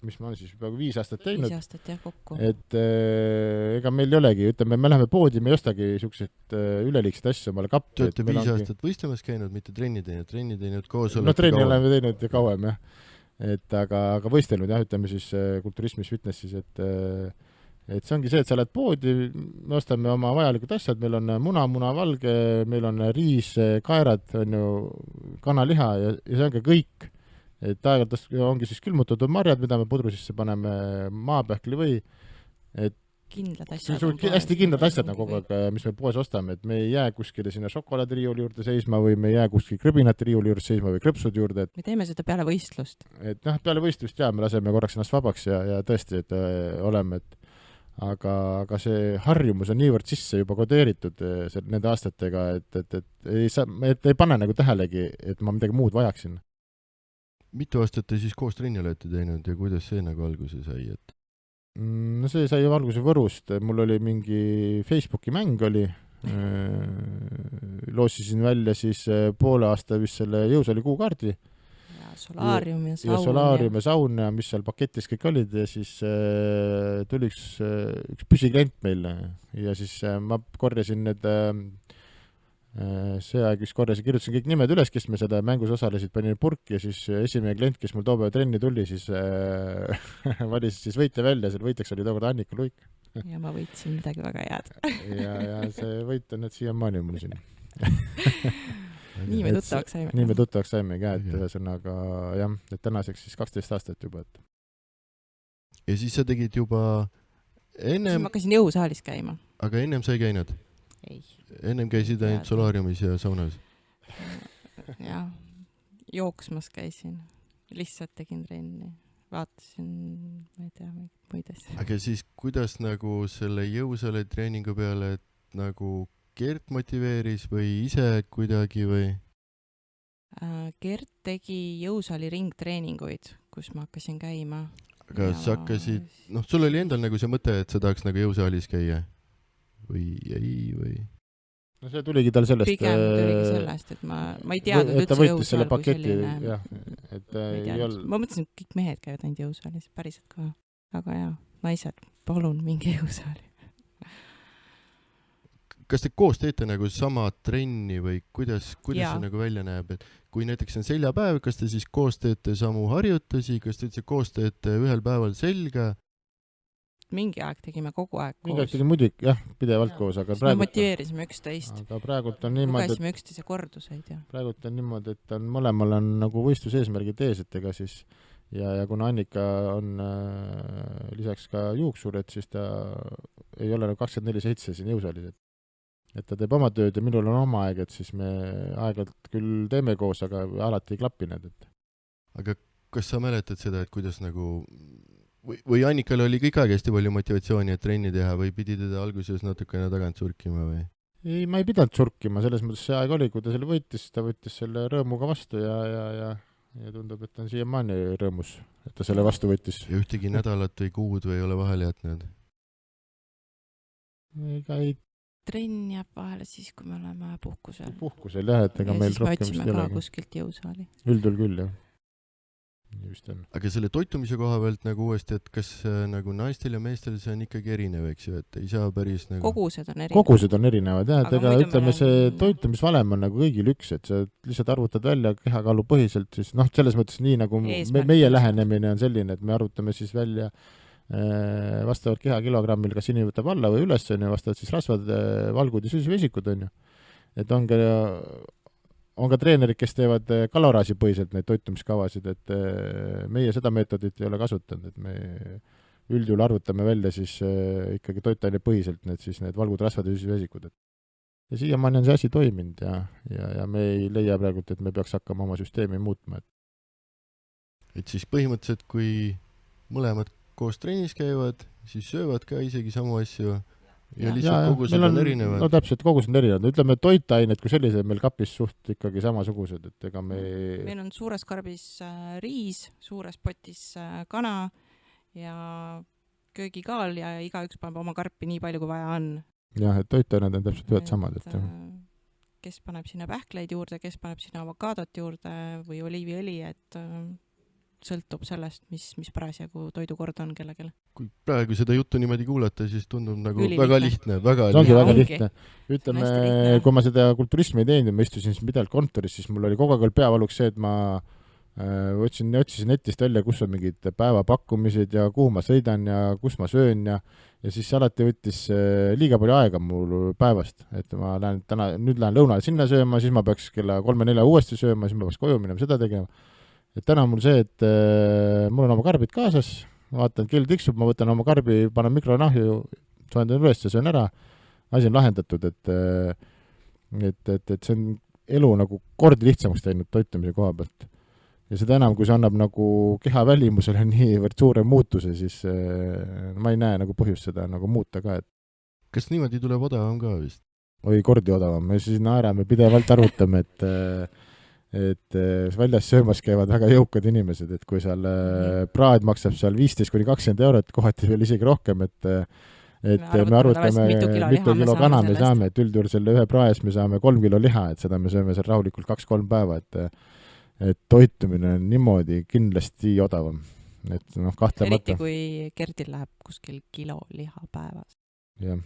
mis ma olen siis juba 5 aastat teinud. 5 aastat jah kokku. Et ega meil ei olegi, ütleme, me läheme poodi, me ei ostagi niisugused üleliigseid asju omale kappi. Te olete 5 aastat võistlemas käinud, mitte trenni teinud koos. No trenni oleme teinud kauem, jah. Et aga võistelnud, jah, ütleme siis kulturismis, fitnessis, et see ongi see, et sa lähed poodi, me ostame oma vajalikud asjad, meil on muna valge, meil on riis, kaerad, on ju, kanaliha ja see on ka kõik. Et aeg-ajalt ongi siis külmutatud marjad, mida me pudru sisse paneme, maapähkli või, et kindlad asjad. Hästi kindlad asjad nagu kogu aeg, mis me poes ostame, et me ei jää kuskile sinna šokolaadiriiuli juurde seisma või me ei jää kuskil krõbinate riiuli juurde seisma või krõpsud juurde. Me teeme seda peale võistlust. Et peale võistlust me laseme korraks ennast vabaks ja tõesti, et oleme, et aga see harjumus on niivõrd sisse juba kodeeritud nende aastatega, et ei pane nagu tähelegi, et ma midagi muud vajaksin. Mitu aastat te siis koos trenni olete teinud ja kuidas see nagu alguse sai? No see sai alguse Võrust, mul oli mingi Facebooki mäng oli, loosisin välja siis poole aasta vist selle jõusaali kuukaardi. Ja solaarium ja saun. Ja solaarium ja saun ja mis seal paketis kõik olid ja siis tuli üks püsiklient meile ja siis ma korjasin need see aeg, kirjutasin kõik nimed üles, kes me seda mängus osalesid, panin purki ja siis esimene klient, kes mul toobel trenni tuli, siis valis siis võitja välja, seal võitjaks oli tookord Annika Luik. Ja ma võitsin midagi väga head. ja see võit on, et siiamaani mul siin. Nii me tuttavaks saime. Nii me tuttavaks saime ka, et ühesõnaga jah, et tänaseks siis 12 aastat juba. Et. Ja siis sa tegid juba ennem... Siis ma hakkasin jõusaalis käima. Aga ennem sa ei käinud? Ei. Ennem käisid ainult solaariumis ja saunas? Jah, jooksmas käisin. Lihtsalt tegin trenni. Vaatasin, ma ei tea, muid asja. Aga siis kuidas nagu selle jõusaali treeningu peale, et nagu Gert motiveeris või ise kuidagi või? Gert tegi jõusaali ringtreeninguid, kus ma hakkasin käima. Aga sa hakkasid, sul oli endal nagu see mõte, et sa tahaks nagu jõusaalis käia? Või ei või? No see tuligi tal sellest... Pigem tuligi sellest, et ma ei teadnud üldse jõusaal kui selline. Jah, et ma mõtlesin, et kõik mehed käivad ainult jõusaalis, päriselt ka. Aga jah, naised, palun mingi jõusaali. Kas te koos teete nagu sama trenni või kuidas see nagu välja näeb? Et kui näiteks on seljapäev, kas te siis koos teete samu harjutusi, kas te üldse koos teete ühel päeval selga? Mingi aeg tegime kogu aeg koos. Mingi aeg tegime muidugi, jah, pidevalt koos, aga praegu... Me motiveerisime üksteist. Aga praegult on niimoodi... Lugesime üksteise korduseid, jah. Praegult on niimoodi, et mõlemal on nagu võistluseesmärgid ees, et ega siis... Ja kuna Annika on lisaks ka juuksur, et siis ta ei ole 24/7 siin jõusaalis. Et ta teeb oma tööd ja minul on oma aeg, et siis me aeg-ajalt küll teeme koos, aga alati ei klapi need. Et... Aga kas sa mäletad seda, et kuidas nagu... Või Annikal oli kõik aeg hästi palju motivatsiooni, et trenni teha või pidi teda alguses natukene tagant surkima või? Ei, ma ei pidanud surkima, selles mõttes see aeg oli, kui ta selle võttis, ta võttis selle rõõmuga vastu ja tundub, et ta on siiamaani rõõmus, et ta selle vastu võttis. Ja ühtegi nädalat või kuud või ei ole vahele jätnud? Ega ei... Trenn jääb vahele siis, kui me oleme puhkusel. Puhkusel, jah, et ega meil rohkem vist ei olegi. Ja siis me otsime ka kuskilt jõusaali. Üldul küll, jah. Aga selle toitumise koha pealt nagu uuesti, et kas nagu naistel ja meestel see on ikkagi erinev, eks ju, et ei saa päris nagu... Kogused on erinevad. Kogused on erinevad, jah, et ega ütleme see toitumisvalem on nagu kõigil üks, et sa lihtsalt arvutad välja kehakaalu põhiselt, siis selles mõttes nii nagu meie lähenemine on selline, et me arvutame siis välja vastavalt kehakilogrammil, kas inimene võtab alla või üles, on ju, vastavalt siis rasvad, valgud ja süsivesikud, on ju. Et on ka treenerid, kes teevad kaloraaži põhiselt neid toitumiskavasid, et meie seda meetodit ei ole kasutanud, et me üldjuhul arvutame välja siis ikkagi toitaine põhiselt need valgud, rasvad ja süsivesikud. Ja siiamaani on see asi toiminud ja me ei leia praegu, et me peaks hakkama oma süsteemi muutma. Et siis põhimõtteliselt, kui mõlemad koos trennis käivad siis söövad ka isegi samu asju ja lihtsalt kogused on erinevad. No täpselt, kogused on erinevad. Ütleme, toitained kui sellised meil kapis suht ikkagi samasugused, et ega meil on suures karbis riis, suures potis kana ja köögikaal ja igaüks paneb oma karpi nii palju, kui vaja on. Jah, et toitained on täpselt ühed samad. Et kes paneb sinna pähkleid juurde, kes paneb sinna avokaadot juurde või oliiviõli, et sõltub sellest, mis parasjagu toidukord on kellelegi. Kui praegu seda juttu niimoodi kuulata, siis tundub nagu väga lihtne. See ongi väga lihtne. Ütleme, kui ma seda kulturismi ei teinud, ma istusin siin pidevalt kontoris, siis mul oli kogu aeg peavaluks see, et ma otsisin netist välja, kus on mingid päevapakkumised ja kuhu ma sõidan ja kus ma söön ja siis alati võttis liiga palju aega mul päevast, et ma nüüd lähen lõunale sinna sööma, siis ma peaks kella 3-4 uuesti sööma, siis ma peaks koju minema seda tegema. Et täna on mul see, et mul on oma karbid kaasas, ma vaatan, kell tiksub, ma võtan oma karbi, panen mikronahju, soendan üles ja söön ära. Asi on lahendatud, et see on elu nagu kordi lihtsamaks teinud toitumise koha pealt. Ja seda enam, kui see annab nagu keha välimusele niivõrd suure muutuse, siis ma ei näe nagu põhjust seda nagu muuta ka. Kas niimoodi tuleb odavam ka vist? Oi, kordi odavam. Me siis naerame, pidevalt arvutame, et väljas söömas käivad väga jõukad inimesed, et kui seal praad maksab seal 15-20 €, kohati veel isegi rohkem, et me arvutame mitu kilo kana me saame, et üldjuhul selle ühe praes me saame 3 kilo liha, et seda me sööme seal rahulikult 2-3 päeva, et toitumine on niimoodi kindlasti odavam. Et kahtlemata. Eriti kui Gerdil läheb kuskil kilo liha päevas. Jah.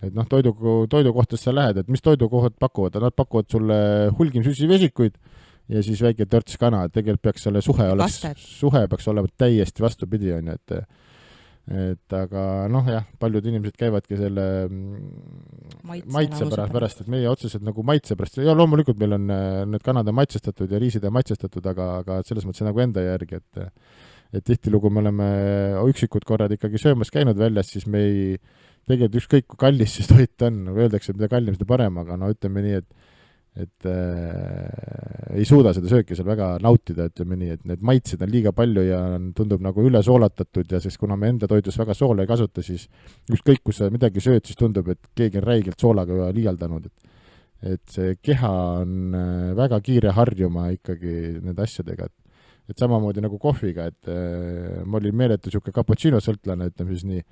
Et toidu kohta sa lähed, et mis toidukohad pakuvad? Nad pakuvad sulle hulgimsüsivesikuid ja siis väike törts kana, et tegelikult peaks selle suhe peaks olema täiesti vastupidi, on ju, et aga jah, paljud inimesed käivadki selle maitse pärast, et meie otseselt nagu maitse pärast, ja loomulikult meil on need kanad on maitsestatud ja riisid on maitsestatud, aga selles mõttes nagu enda järgi, et tihtilugu me oleme üksikud korrad ikkagi söömas käinud väljas, siis me ei tegelikult ükskõik kui kallis siis toit on, nagu öeldakse, et mida kallim, seda parem, aga ütleme nii, et ei suuda seda sööki seal väga nautida, ütleme nii, et need maitsed on liiga palju ja tundub nagu üle soolatatud ja sest kuna me enda toidus väga soola ei kasuta, siis ükskõik, kus sa midagi sööd, siis tundub, et keegi on räigelt soolaga liialdanud, et see keha on väga kiire harjuma ikkagi nende asjadega, et samamoodi nagu kohviga, et ma olin meeletu siuke cappuccino sõltlane, ütleme siis nii,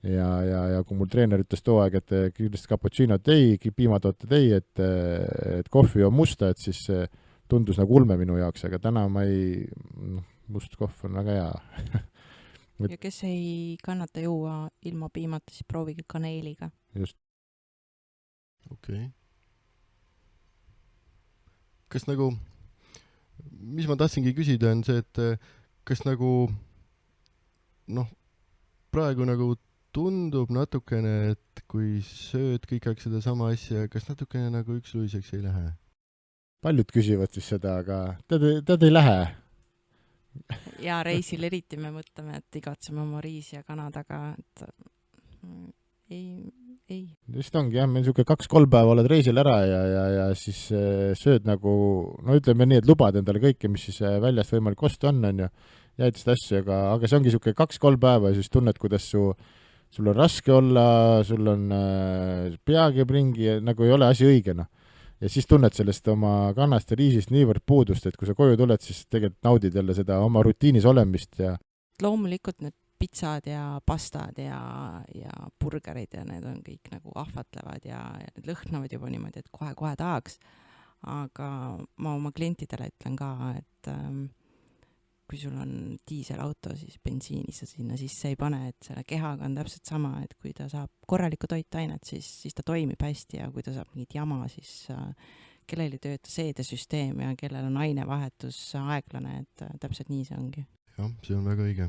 ja kui mul treener ütles too aeg, et kindlasti cappuccinot ei, piimatooted ei, et kohvi on musta, et siis tundus nagu ulme minu jaoks, aga täna ma ei, must kohv on väga hea. Ja kes ei kannata juua ilma piimata, siis proovige kaneeliga. Just. Okei. Kas nagu, mis ma tahtsingi küsida, on see, et kas nagu, praegu nagu tundub natukene, et kui sööd kõik aeg seda sama asja, kas natukene nagu üksluiseks ei lähe? Paljud küsivad siis seda, aga tead ei lähe. Ja reisil eriti me mõtleme, et igatseme oma riisi ja kana taga, et ei. Just ongi jah, meil niisugune 2-3 päeva oled reisil ära ja siis sööd nagu, ütleme nii, et lubad endale kõike, mis siis väljast võimalik osta on ju, jäid seda asju, aga see ongi niisugune 2-3 päeva ja siis tunned, kuidas sul on raske olla, sul on pea käib ringi ja nagu ei ole asi õigena. Ja siis tunned sellest oma kannast ja riisist niivõrd puudust, et kui sa koju tuled, siis tegelikult naudid jälle seda oma rutiinis olemist. Ja loomulikult need pitsad ja pastad ja burgerid ja need on kõik nagu ahvatlevad ja need lõhnavad juba niimoodi, et kohe tahaks. Aga ma oma klientidele ütlen ka, et kui sul on diiselauto, siis bensiini sa sinna sisse ei pane, et selle kehaga on täpselt sama, et kui ta saab korralikku toitainet, siis ta toimib hästi ja kui ta saab mingit jama, siis kellel ei tööta seedesüsteem ja kellel on ainevahetus aeglane, et täpselt nii see ongi. Jah, see on väga õige.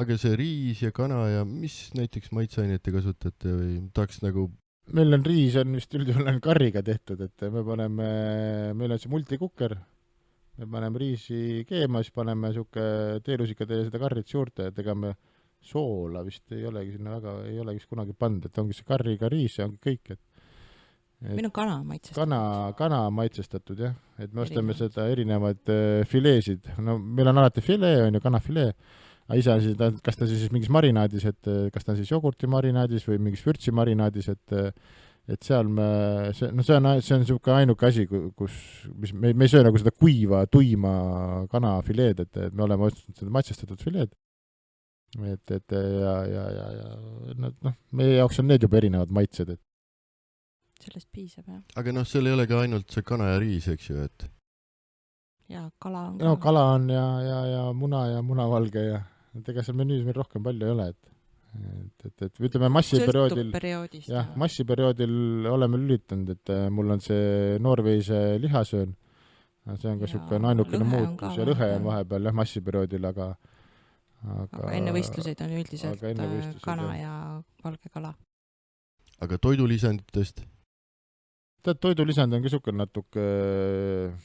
Aga see riis ja kana ja mis näiteks maitseainete kasutate või tahaks nagu? Meil on riis, on vist üldjuhul karriga tehtud, et meil on see multikukker, me paneme riisi keema, siis paneme teelusikad ja seda karrit juurde, et ega me soola vist ei olegi sinna väga, ei ole vist kunagi pandud, et ongi see karriga riis ja ongi kõik, meil on kana maitsestatud. Kana maitsestatud, jah, et me ostame seda erinevaid fileesid, meil on alati filee, on ju, kanafilee, iseasi, kas ta siis mingis marinaadis, et kas ta on siis jogurti marinaadis või mingis vürtsi marinaadis, et seal see on niisugune ainuke asi, mis me ei söö nagu seda kuiva, tuima kanafileed, et me oleme ostnud seda maitsestatud fileed. Ja meie jaoks on need juba erinevad maitsed, et sellest piisab, jah. aga seal ei ole ka ainult see kana ja riis, eks ju, et Ja kala on no kala on ja muna ja munavalge ja ega seal menüüs meil rohkem palju ei ole, et ütleme massiperioodil, sõltub perioodist. jah, massiperioodil oleme lülitanud, et mul on see Norveise lihasöön, see on ka niisugune ainukene muutus ja lõhe on vahepeal jah, massiperioodil, aga enne võistluseid on üldiselt kana ja valge kala. aga toidulisanditest? Tead, toidulisand on ka niisugune natuke,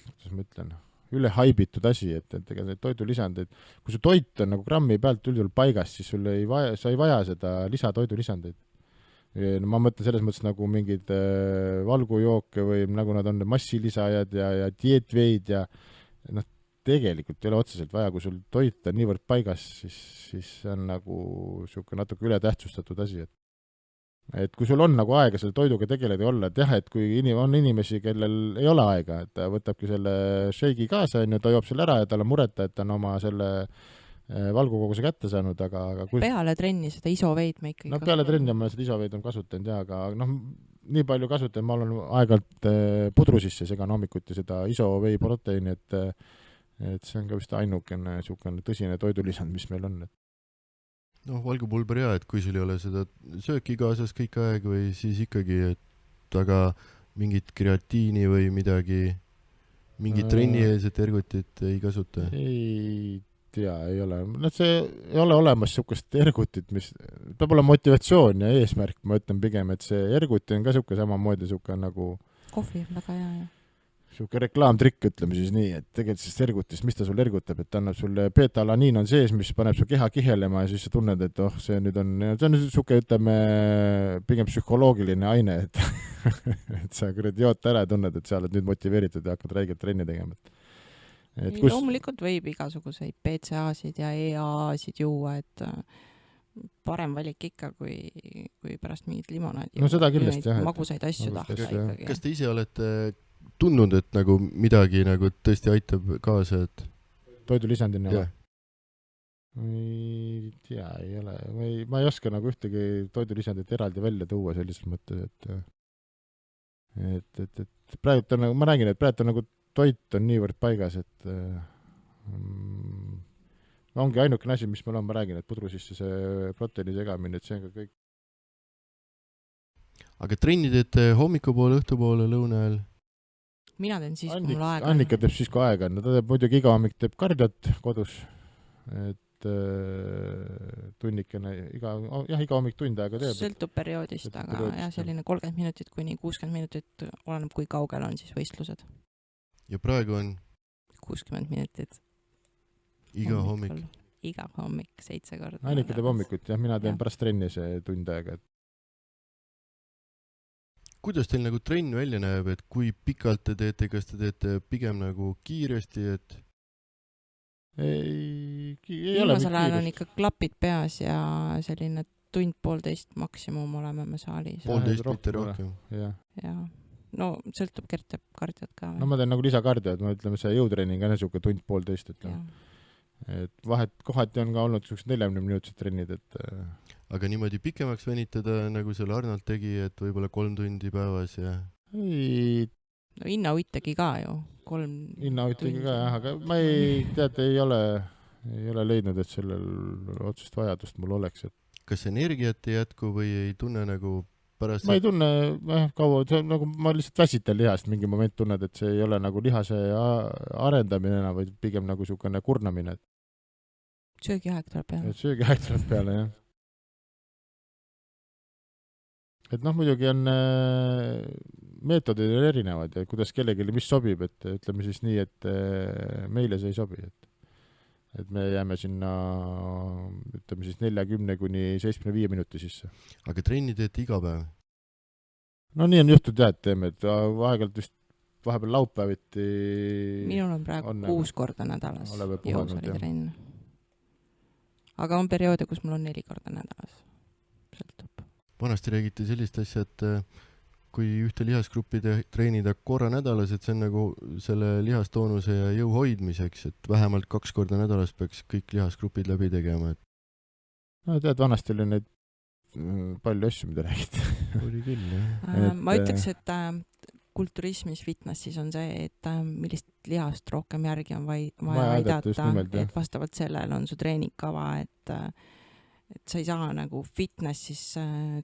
kuidas ma ütlen, üle haibitud asi, et ega neid toidulisandeid, kui su toit on nagu grammi pealt üldjuhul paigas, siis sul sa ei vaja seda lisatoidulisandeid. Ma mõtlen selles mõttes nagu mingid valgujooke või nagu nad on massilisajad ja dieetveid ja tegelikult ei ole otseselt vaja, kui sul toit on niivõrd paigas, siis see on nagu niisugune natuke ületähtsustatud asi, et kui sul on nagu aega selle toiduga tegeleda ja olla, et jah, et kui on inimesi, kellel ei ole aega, et ta võtabki selle shake'i kaasa, ta joob selle ära ja tal on mureta, et ta on oma selle valgukoguse kätte saanud, aga kui peale trenni seda isoveid me ikkagi peale trenni ma seda isoveid on kasutanud ja, aga nii palju kasutanud, ma olen aeg-ajalt pudru sisse segan hommikuti seda isovei proteiini, et see on ka vist ainukene niisugune tõsine toidulisand, mis meil on. Valgupulber ja, et kui sul ei ole seda sööki kaasas kõik aeg või siis ikkagi, et aga mingit kreatiini või midagi, mingit trennieelset ergutit ei kasuta? Ei tea, ei ole. See ei ole olemas niisugust ergutit, mis peab olla motivatsioon ja eesmärk, ma ütlen pigem, et see erguti on ka niisugune samamoodi niisugune nagu kohvi, väga hea, jah. Niisugune reklaamtrikk, ütleme siis nii, et tegelikult siis ergutist, mis ta sul ergutab, et ta annab sulle beta-alaniin on sees, mis paneb su keha kihelema ja siis sa tunned, et see nüüd on niisugune, ütleme, pigem psühholoogiline aine, et sa kuradi jood ära ja tunned, et sa oled nüüd motiveeritud ja hakkad räigelt trenni tegema. Loomulikult võib igasuguseid BCA-sid ja EA-sid juua, et parem valik ikka, kui pärast mingit limonaadi. Seda kindlasti, jah. Magusaid asju tahta ikkagi. Kas te ise olete tundnud, et nagu midagi nagu tõesti aitab kaasa, et toidulisandina? Yeah. Ei tea, ei ole. Ma ei oska nagu ühtegi toidulisandit eraldi välja tuua sellises mõttes, et praegu on nagu, ma räägin, et praegu on nagu toit on niivõrd paigas, et ongi ainukene asi, mis meil on, ma räägin, et pudru sisse see proteiini segamine, et see on ka kõik. Aga trenni teete hommikupoole, õhtupoole, lõuna ajal? Mina teen siis, kui mul aega. Annika teeb siis, kui aega on. Ta teeb muidugi iga hommik teeb kardiot kodus, et tunnikene, iga hommik tund aega teeb. Sõltub perioodist, aga jah, selline 30 minutit kuni 60 minutit, oleneb kui kaugel on siis võistlused. Ja praegu on? 60 minutit. Iga hommik? Iga hommik, 7 korda. Annika teeb hommikut, jah, mina teen pärast trenni see tund aega, et kuidas teil nagu trenn välja näeb, et kui pikalt te teete, kas te teete pigem nagu kiiresti, et ei viimasel ajal on ikka klapid peas ja selline tund-poolteist maksimum oleme me saalis. 1,5 mitte rohkem. Ja. No sõltub, Gert teeb kardiot ka. No ma teen nagu lisakardiot, ma ütleme see jõutreening on niisugune tund-poolteist, et vahet kohati on ka olnud niisugused 40 minutised trennid, et aga niimoodi pikemaks venitada, nagu selle Arnold tegi, et võib-olla 3 tundi päevas ja No Inna-Uit tegi ka ju 3 Inna-Uit tegi ka, jah, aga ma ei ole leidnud, et sellel otsest vajadust mul oleks, et kas energiat ei jätku või ei tunne nagu pärast ma ei tunne, kaua, see on nagu ma lihtsalt väsitan lihast, mingi moment tunned, et see ei ole nagu lihase arendamine enam, vaid pigem nagu niisugune kurnamine. Söögiaeg tuleb peale. Söögiaeg tuleb peale, jah. Et muidugi on meetodid erinevad ja kuidas kellelegi mis sobib, et ütleme siis nii, et meile see ei sobi, et me jääme sinna, ütleme siis 40 kuni 75 minuti sisse. Aga trenni teete iga päev? No nii on juhtud jah, et teeme, et aeg-ajalt vist vahepeal laupäeviti minul on praegu 6 korda nädalas jõusali trenn. aga on perioode, kus mul on 4 korda nädalas. Sõltub. Vanasti räägiti sellist asja, et kui ühte lihasgruppi treenida korra nädalas, et see on nagu selle lihastoonuse ja jõu hoidmiseks, et vähemalt 2 korda nädalas peaks kõik lihasgrupid läbi tegema. No tead, vanasti oli neid palju asju, mida räägiti. Oli küll, jah. Ma ütleks, et kulturismis, fitnessis on see, et millist lihast rohkem järgi on vaja aidata, et vastavalt sellele on su treeningkava, et sa ei saa nagu fitnessis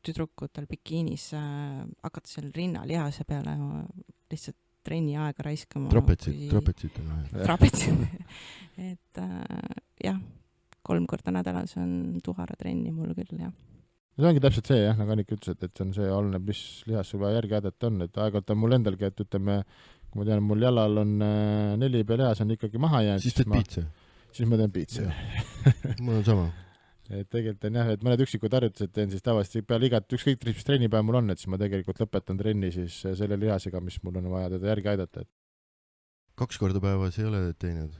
tüdrukutel bikiinis hakata seal rinnalihase peale lihtsalt trenni aega raiskama. Trapetsid. Et jah, 3 korda nädalas on tuhara trenni mul küll, jah. See ongi täpselt see, jah, nagu Annika ütles, et see on see, oleneb, mis lihas sul vaja järgi aidata on, et aeg-ajalt on mul endalgi, et ütleme, kui ma tean, mul jalal on 4 pealihas on ikkagi maha jäänud. Siis teed piitsa? Siis ma teen piitsa. Mul on sama. Et tegelikult on jah, et mõned üksikud harjutused teen siis tavaliselt peale igat ükskõik mis trennipäev mul on, et siis ma tegelikult lõpetan trenni siis selle lihasega, mis mul on vaja teda järgi aidata. 2 korda päevas ei ole teinud?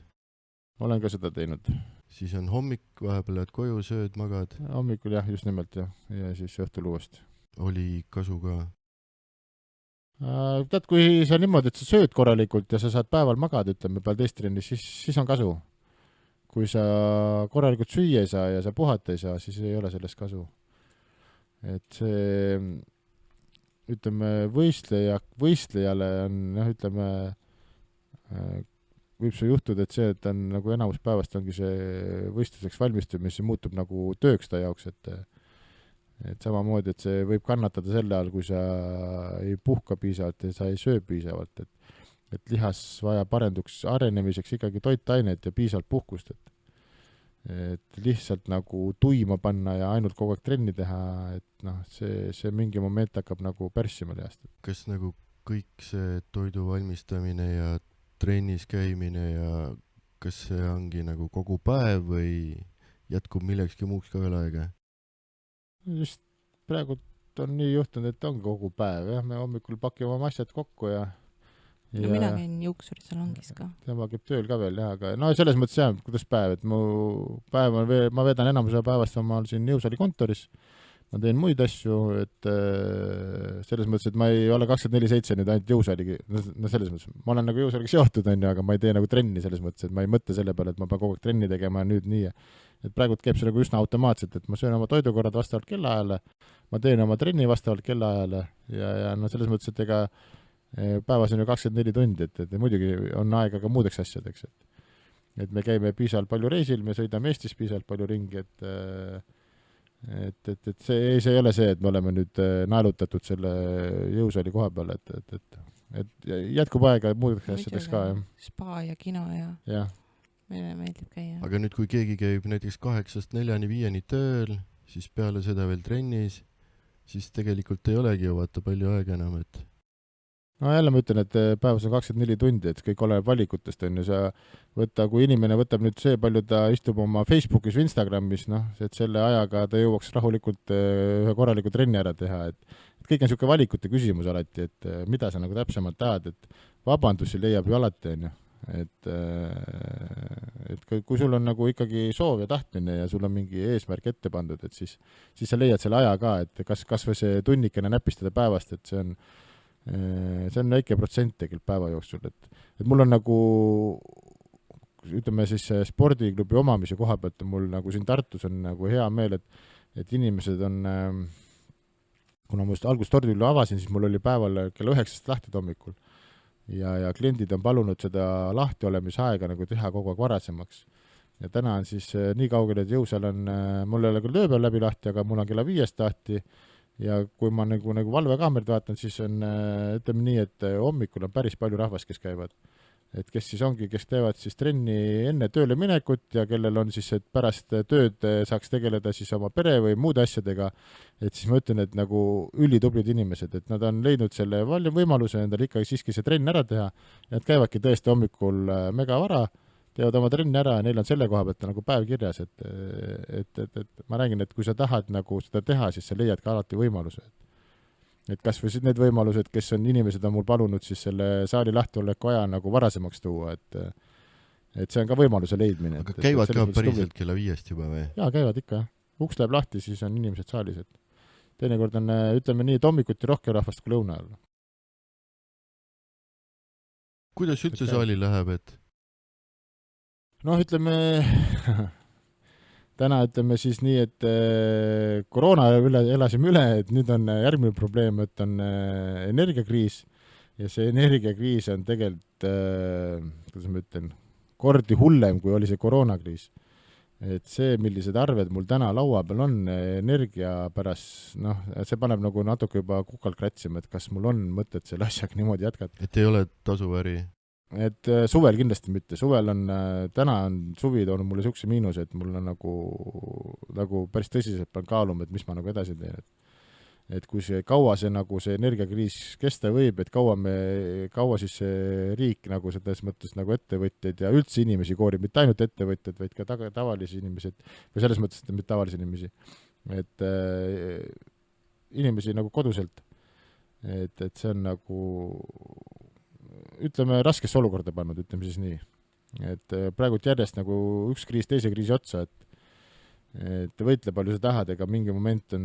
Olen ka seda teinud. Siis on hommik, vahepeal lähed koju, sööd, magad? Hommikul jah, just nimelt jah, ja siis õhtul uuesti. Oli kasu ka? Tead, kui sa niimoodi, et sa sööd korralikult ja sa saad päeval magada, ütleme, peal teist trenni, siis on kasu. Kui sa korralikult süüa ei saa ja sa puhata ei saa, siis ei ole sellest kasu. Et see, ütleme, võistlejale on, ütleme, võib see juhtuda, et see, et on nagu enamus päevast ongi see võistluseks valmistumine, mis muutub nagu tööks ta jaoks, et samamoodi, et see võib kannatada selle all, kui sa ei puhka piisavalt ja sa ei söö piisavalt, et lihas vajab arenemiseks ikkagi toitainet ja piisavalt puhkust, et lihtsalt nagu tuima panna ja ainult kogu aeg trenni teha, et noh, see mingi moment hakkab nagu pärssima lihast. Kas nagu kõik see toidu valmistamine ja trennis käimine ja kas see ongi nagu kogu päev või jätkub millekski muuks ka veel aega? Just praegu on nii juhtunud, et on kogu päev, jah, me hommikul pakime oma asjad kokku ja mina käin juuksurisalongis ka. Tema käib tööl ka veel, jah, aga no selles mõttes jah, kuidas päev, et mu päev on ma vedan enamuse päevast omal siin Jõusaali kontoris. Ma teen muid asju, et selles mõttes, et ma ei ole 24/7 nüüd ainult Jõusaaligi, no selles mõttes, ma olen nagu Jõusaaliga seotud, aga ma ei tee nagu trenni selles mõttes, et ma ei mõtle selle peale, et ma pean kogu aeg trenni tegema nüüd nii. Et praegu käib see nagu üsna automaatselt, et ma söön oma toidukorrad vastavalt kellaajale, ma teen oma trenni vastavalt kellaajale ja no selles mõttes, et ega päevas on ju 24 tundi, et muidugi on aega ka muudeks asjadeks, et me käime piisavalt palju reisil, me sõidame Eestis piisavalt palju ringi, et see ei ole see, et me oleme nüüd naelutatud selle Jõusaali koha peale, et jätkub aega muudeks asjadeks ka. Spa ja kino ja meile meeldib käia. Aga nüüd, kui keegi käib näiteks 8-4-5 tööl, siis peale seda veel trennis, siis tegelikult ei olegi ju vaata palju aega enam, et no jälle ma ütlen, et päevas on 24 tundi, et kõik oleneb valikutest, on ju, kui inimene võtab nüüd see, palju ta istub oma Facebookis või Instagramis, noh, et selle ajaga ta jõuaks rahulikult ühe korraliku trenni ära teha, et kõik on niisugune valikute küsimus alati, et mida sa nagu täpsemalt tahad, et vabandusi leiab ju alati, on ju, et kui sul on nagu ikkagi soov ja tahtmine ja sul on mingi eesmärk ette pandud, et siis sa leiad selle aja ka, et kas või see tunnikene näpistada päevast, et see on väike protsent tegelikult päeva jooksul, et mul on nagu, ütleme siis spordiklubi omamise koha pealt on mul nagu siin Tartus on nagu hea meel, et inimesed on, kuna ma just algust Tordülu avasin, siis mul oli päeval kella 9 lahti hommikul ja kliendid on palunud seda lahti olemisaega nagu teha kogu aeg varasemaks. Ja täna on siis nii kaugel, et Jõusaal on, mul ei ole küll ööpäev läbi lahti, aga mul on kella 5 lahti. Ja kui ma nagu valvekaamerid vaatan, siis on, ütleme nii, et hommikul on päris palju rahvast, kes käivad. Et kes siis ongi, kes teevad siis trenni enne tööle minekut ja kellel on siis, et pärast tööd saaks tegeleda siis oma pere või muude asjadega. Et siis ma ütlen, et nagu ülitublid inimesed, et nad on leidnud selle võimaluse endal ikkagi siiski see trenn ära teha. Ja et käivadki tõesti hommikul mega vara, teevad oma trenni ära ja neil on selle koha pealt nagu päev kirjas, et ma räägin, et kui sa tahad nagu seda teha, siis sa leiad ka alati võimaluse. Et kas või need võimalused, kes on inimesed on mul palunud siis selle saali lahtioleku aja nagu varasemaks tuua, et see on ka võimaluse leidmine. Aga käivad ka päriselt kella 5 juba või? Jaa, käivad ikka, jah. Uks läheb lahti, siis on inimesed saalis, et teinekord on, ütleme nii, et hommikuti rohkem rahvast kui lõuna all. Kuidas üldse saali läheb, et? Noh, ütleme, täna ütleme siis nii, et koroona elasime üle, et nüüd on järgmine probleem, et on energiakriis ja see energiakriis on tegelikult, kuidas ma ütlen, kordi hullem, kui oli see koroonakriis. Et see, millised arved mul täna laua peal on energia pärast, noh, see paneb nagu natuke juba kukalt kratsima, et kas mul on mõtet selle asjaga niimoodi jätkata. Et ei ole tasuväri? Et suvel kindlasti mitte. Suvel on, täna on suvi toonud mulle sihukese miinuse, et mul on nagu päris tõsiselt pean kaaluma, et mis ma nagu edasi teen. Et kui see kaua see nagu see energiakriis kesta võib, et kaua siis see riik nagu selles mõttes nagu ettevõtjaid ja üldse inimesi koorib, mitte ainult ettevõtjad, vaid ka tavalisi inimesed, või selles mõttes, et mitte tavalisi inimesi, et inimesi nagu koduselt, et see on nagu, ütleme, raskesse olukorda pannud, ütleme siis nii. Et praegu järjest nagu üks kriis teise kriisi otsa, et võitle palju sa tahad, ega mingi moment on,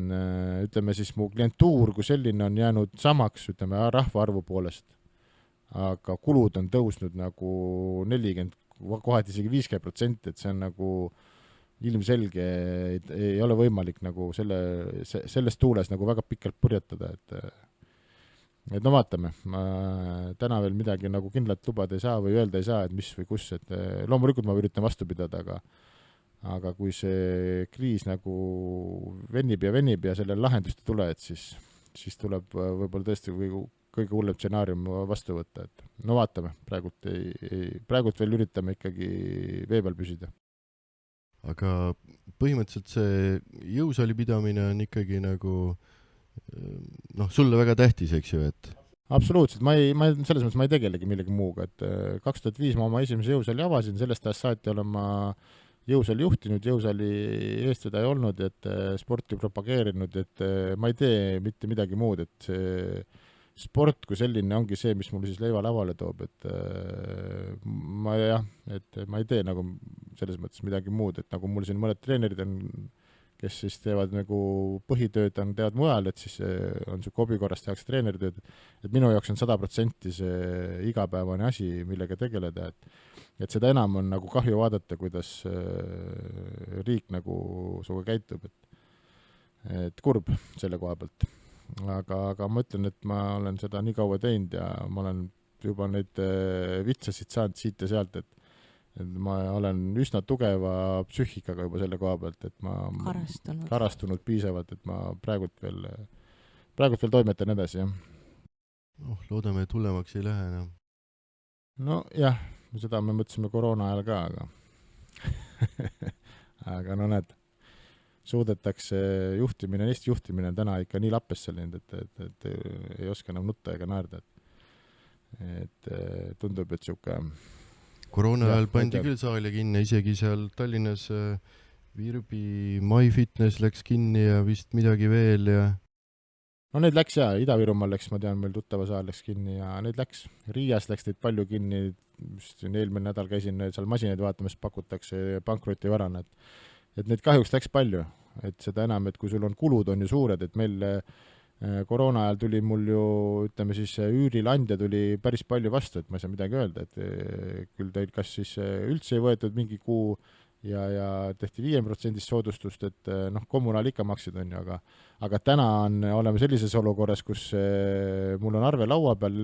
ütleme siis mu klientuur kui selline on jäänud samaks, ütleme, rahvaarvu poolest, aga kulud on tõusnud nagu 40, kohati isegi 50%, et see on nagu ilmselge, ei ole võimalik nagu selles tuules nagu väga pikalt purjetada, et no vaatame, ma täna veel midagi nagu kindlat lubada ei saa või öelda ei saa, et mis või kus, et loomulikult ma üritan vastu pidada, aga kui see kriis nagu venib ja sellele lahendust ei tule, et siis tuleb võib-olla tõesti kõige hullem stsenaarium vastu võtta, et no vaatame, praegult veel üritame ikkagi vee peal püsida. Aga põhimõtteliselt see jõusaali pidamine on ikkagi nagu sulle väga tähtis, eks ju, et? Absoluutselt, ma selles mõttes ma ei tegelegi millegi muuga, et 2005 ma oma esimese jõusaali avasin, sellest ajast saati olen ma jõusaali juhtinud, jõusaali eestvedaja olnud, et sporti propageerinud, et ma ei tee mitte midagi muud, et see sport kui selline ongi see, mis mul siis leiva lavale toob, et ma ei tee nagu selles mõttes midagi muud, et nagu mul siin mõned treenerid on, kes siis teevad nagu põhitööd, teevad mujal, et siis on see kobi korras tehakse treeneritööd, et minu jaoks on 100% see igapäevane asi, millega tegeleda, et seda enam on nagu kahju vaadata, kuidas riik nagu suga käitub, et kurb selle koha pealt. Aga ma ütlen, et ma olen seda nii kaua teinud ja ma olen juba neid vitsasid saanud siit ja sealt, et ma olen üsna tugeva psüühikaga juba selle koha pealt, et ma karastunud piisavalt, et ma praegult veel toimetan edasi, jah. Loodame, et hullemaks ei lähe enam. No jah, seda me mõtlesime koroona ajal ka, aga no näed, suudetakse Eesti juhtimine on täna ikka nii lappesse läinud, et ei oska enam nutta ega naerda, et tundub, et siuke koroona ajal pandi küll saali kinni, isegi seal Tallinnas Virbi MyFitness läks kinni ja vist midagi veel ja... No neid läks ja, Ida-Virumaal läks, ma tean, meil tuttava saal läks kinni ja neid läks. Riias läks neid palju kinni, just eelmine nädal käisin seal masinaid vaatamas, pakutakse pankrotivarana, et neid kahjuks läks palju, et seda enam, et kui sul on kulud on ju suured, et meil koroona ajal tuli mul ju, ütleme siis, üürilandja tuli päris palju vastu, et ma ei saa midagi öelda, et küll teil kas siis üldse ei võetud mingi kuu ja tehti 5% soodustust, et kommunaal ikka maksid on ju, aga täna oleme sellises olukorras, kus mul on arve laua peal,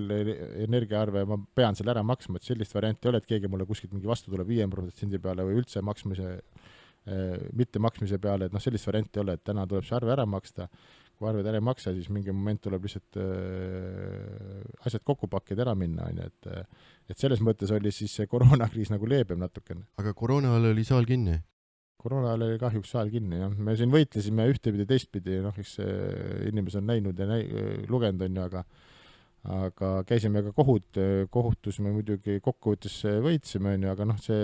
energiaarve, ma pean selle ära maksma, et sellist varianti ei ole, et keegi mulle kuskilt mingi vastu tuleb 5% peale või üldse mitte maksmise peale, et sellist varianti ei ole, et täna tuleb see arve ära maksta, kui arved ära ei maksa, siis mingi moment tuleb lihtsalt asjad kokku pakkida ära minna, et selles mõttes oli siis see koroonakriis nagu leebem natukene. Aga koroona ajal oli saal kinni? Koroona ajal oli kahjuks saal kinni, jah. Me siin võitlesime ühtepidi, teistpidi, eks inimesed on näinud ja lugenud on ju, aga käisime ka kohutus me muidugi kokkuvõttes võitsime, on ju, aga see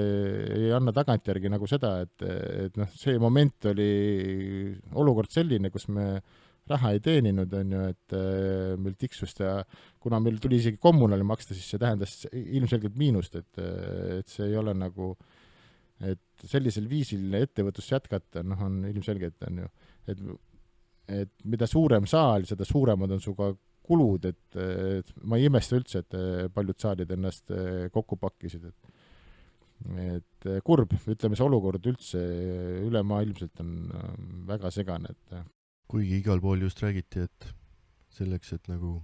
ei anna tagantjärgi nagu seda, et see moment oli olukord selline, kus me raha ei teeninud, on ju, et meil tiksus ja kuna meil tuli isegi kommunali maksta, siis see tähendas ilmselgelt miinust, et see ei ole nagu, et sellisel viisil ettevõtlust jätkata, noh, on ilmselgelt, on ju, et mida suurem saal, seda suuremad on su ka kulud, et ma ei imesta üldse, et paljud saalid ennast kokku pakkisid, et kurb, ütleme, see olukord üldse ülemaailmselt on väga segane, et kuigi igal pool just räägiti, et selleks, et nagu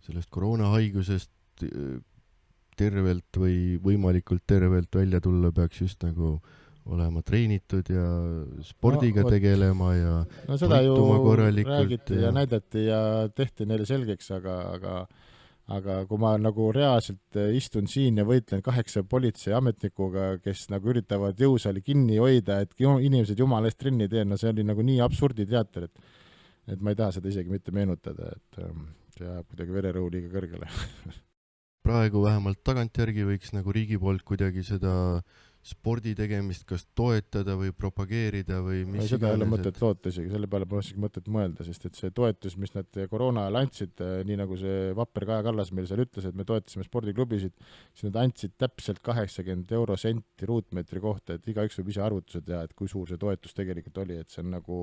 sellest koroonahaigusest tervelt või võimalikult tervelt välja tulla, peaks just nagu olema treenitud ja spordiga tegelema ja no seda ju korralikult räägiti ja näidati ja tehti neile selgeks, aga kui ma nagu reaalselt istun siin ja võitlen 8 politseiametnikuga, kes nagu üritavad jõusaali kinni hoida, et inimesed jumala eest trenni teen, no see oli nagu nii absurditeater, et ma ei taha seda isegi mitte meenutada, et see jääb kuidagi vererõhu liiga kõrgele. Praegu vähemalt tagantjärgi võiks nagu riigi poolt kuidagi seda spordi tegemist kas toetada või propageerida või mis seda ei ole mõtet loota isegi, selle peale pole isegi mõtet mõelda, sest et see toetus, mis nad koroona ajal andsid, nii nagu see vapper Kaja Kallas meil seal ütles, et me toetasime spordiklubisid, siis nad andsid täpselt 80 eurosenti ruutmeetri kohta, et igaüks võib ise arvutuse teha, et kui suur see toetus tegelikult oli, et see on nagu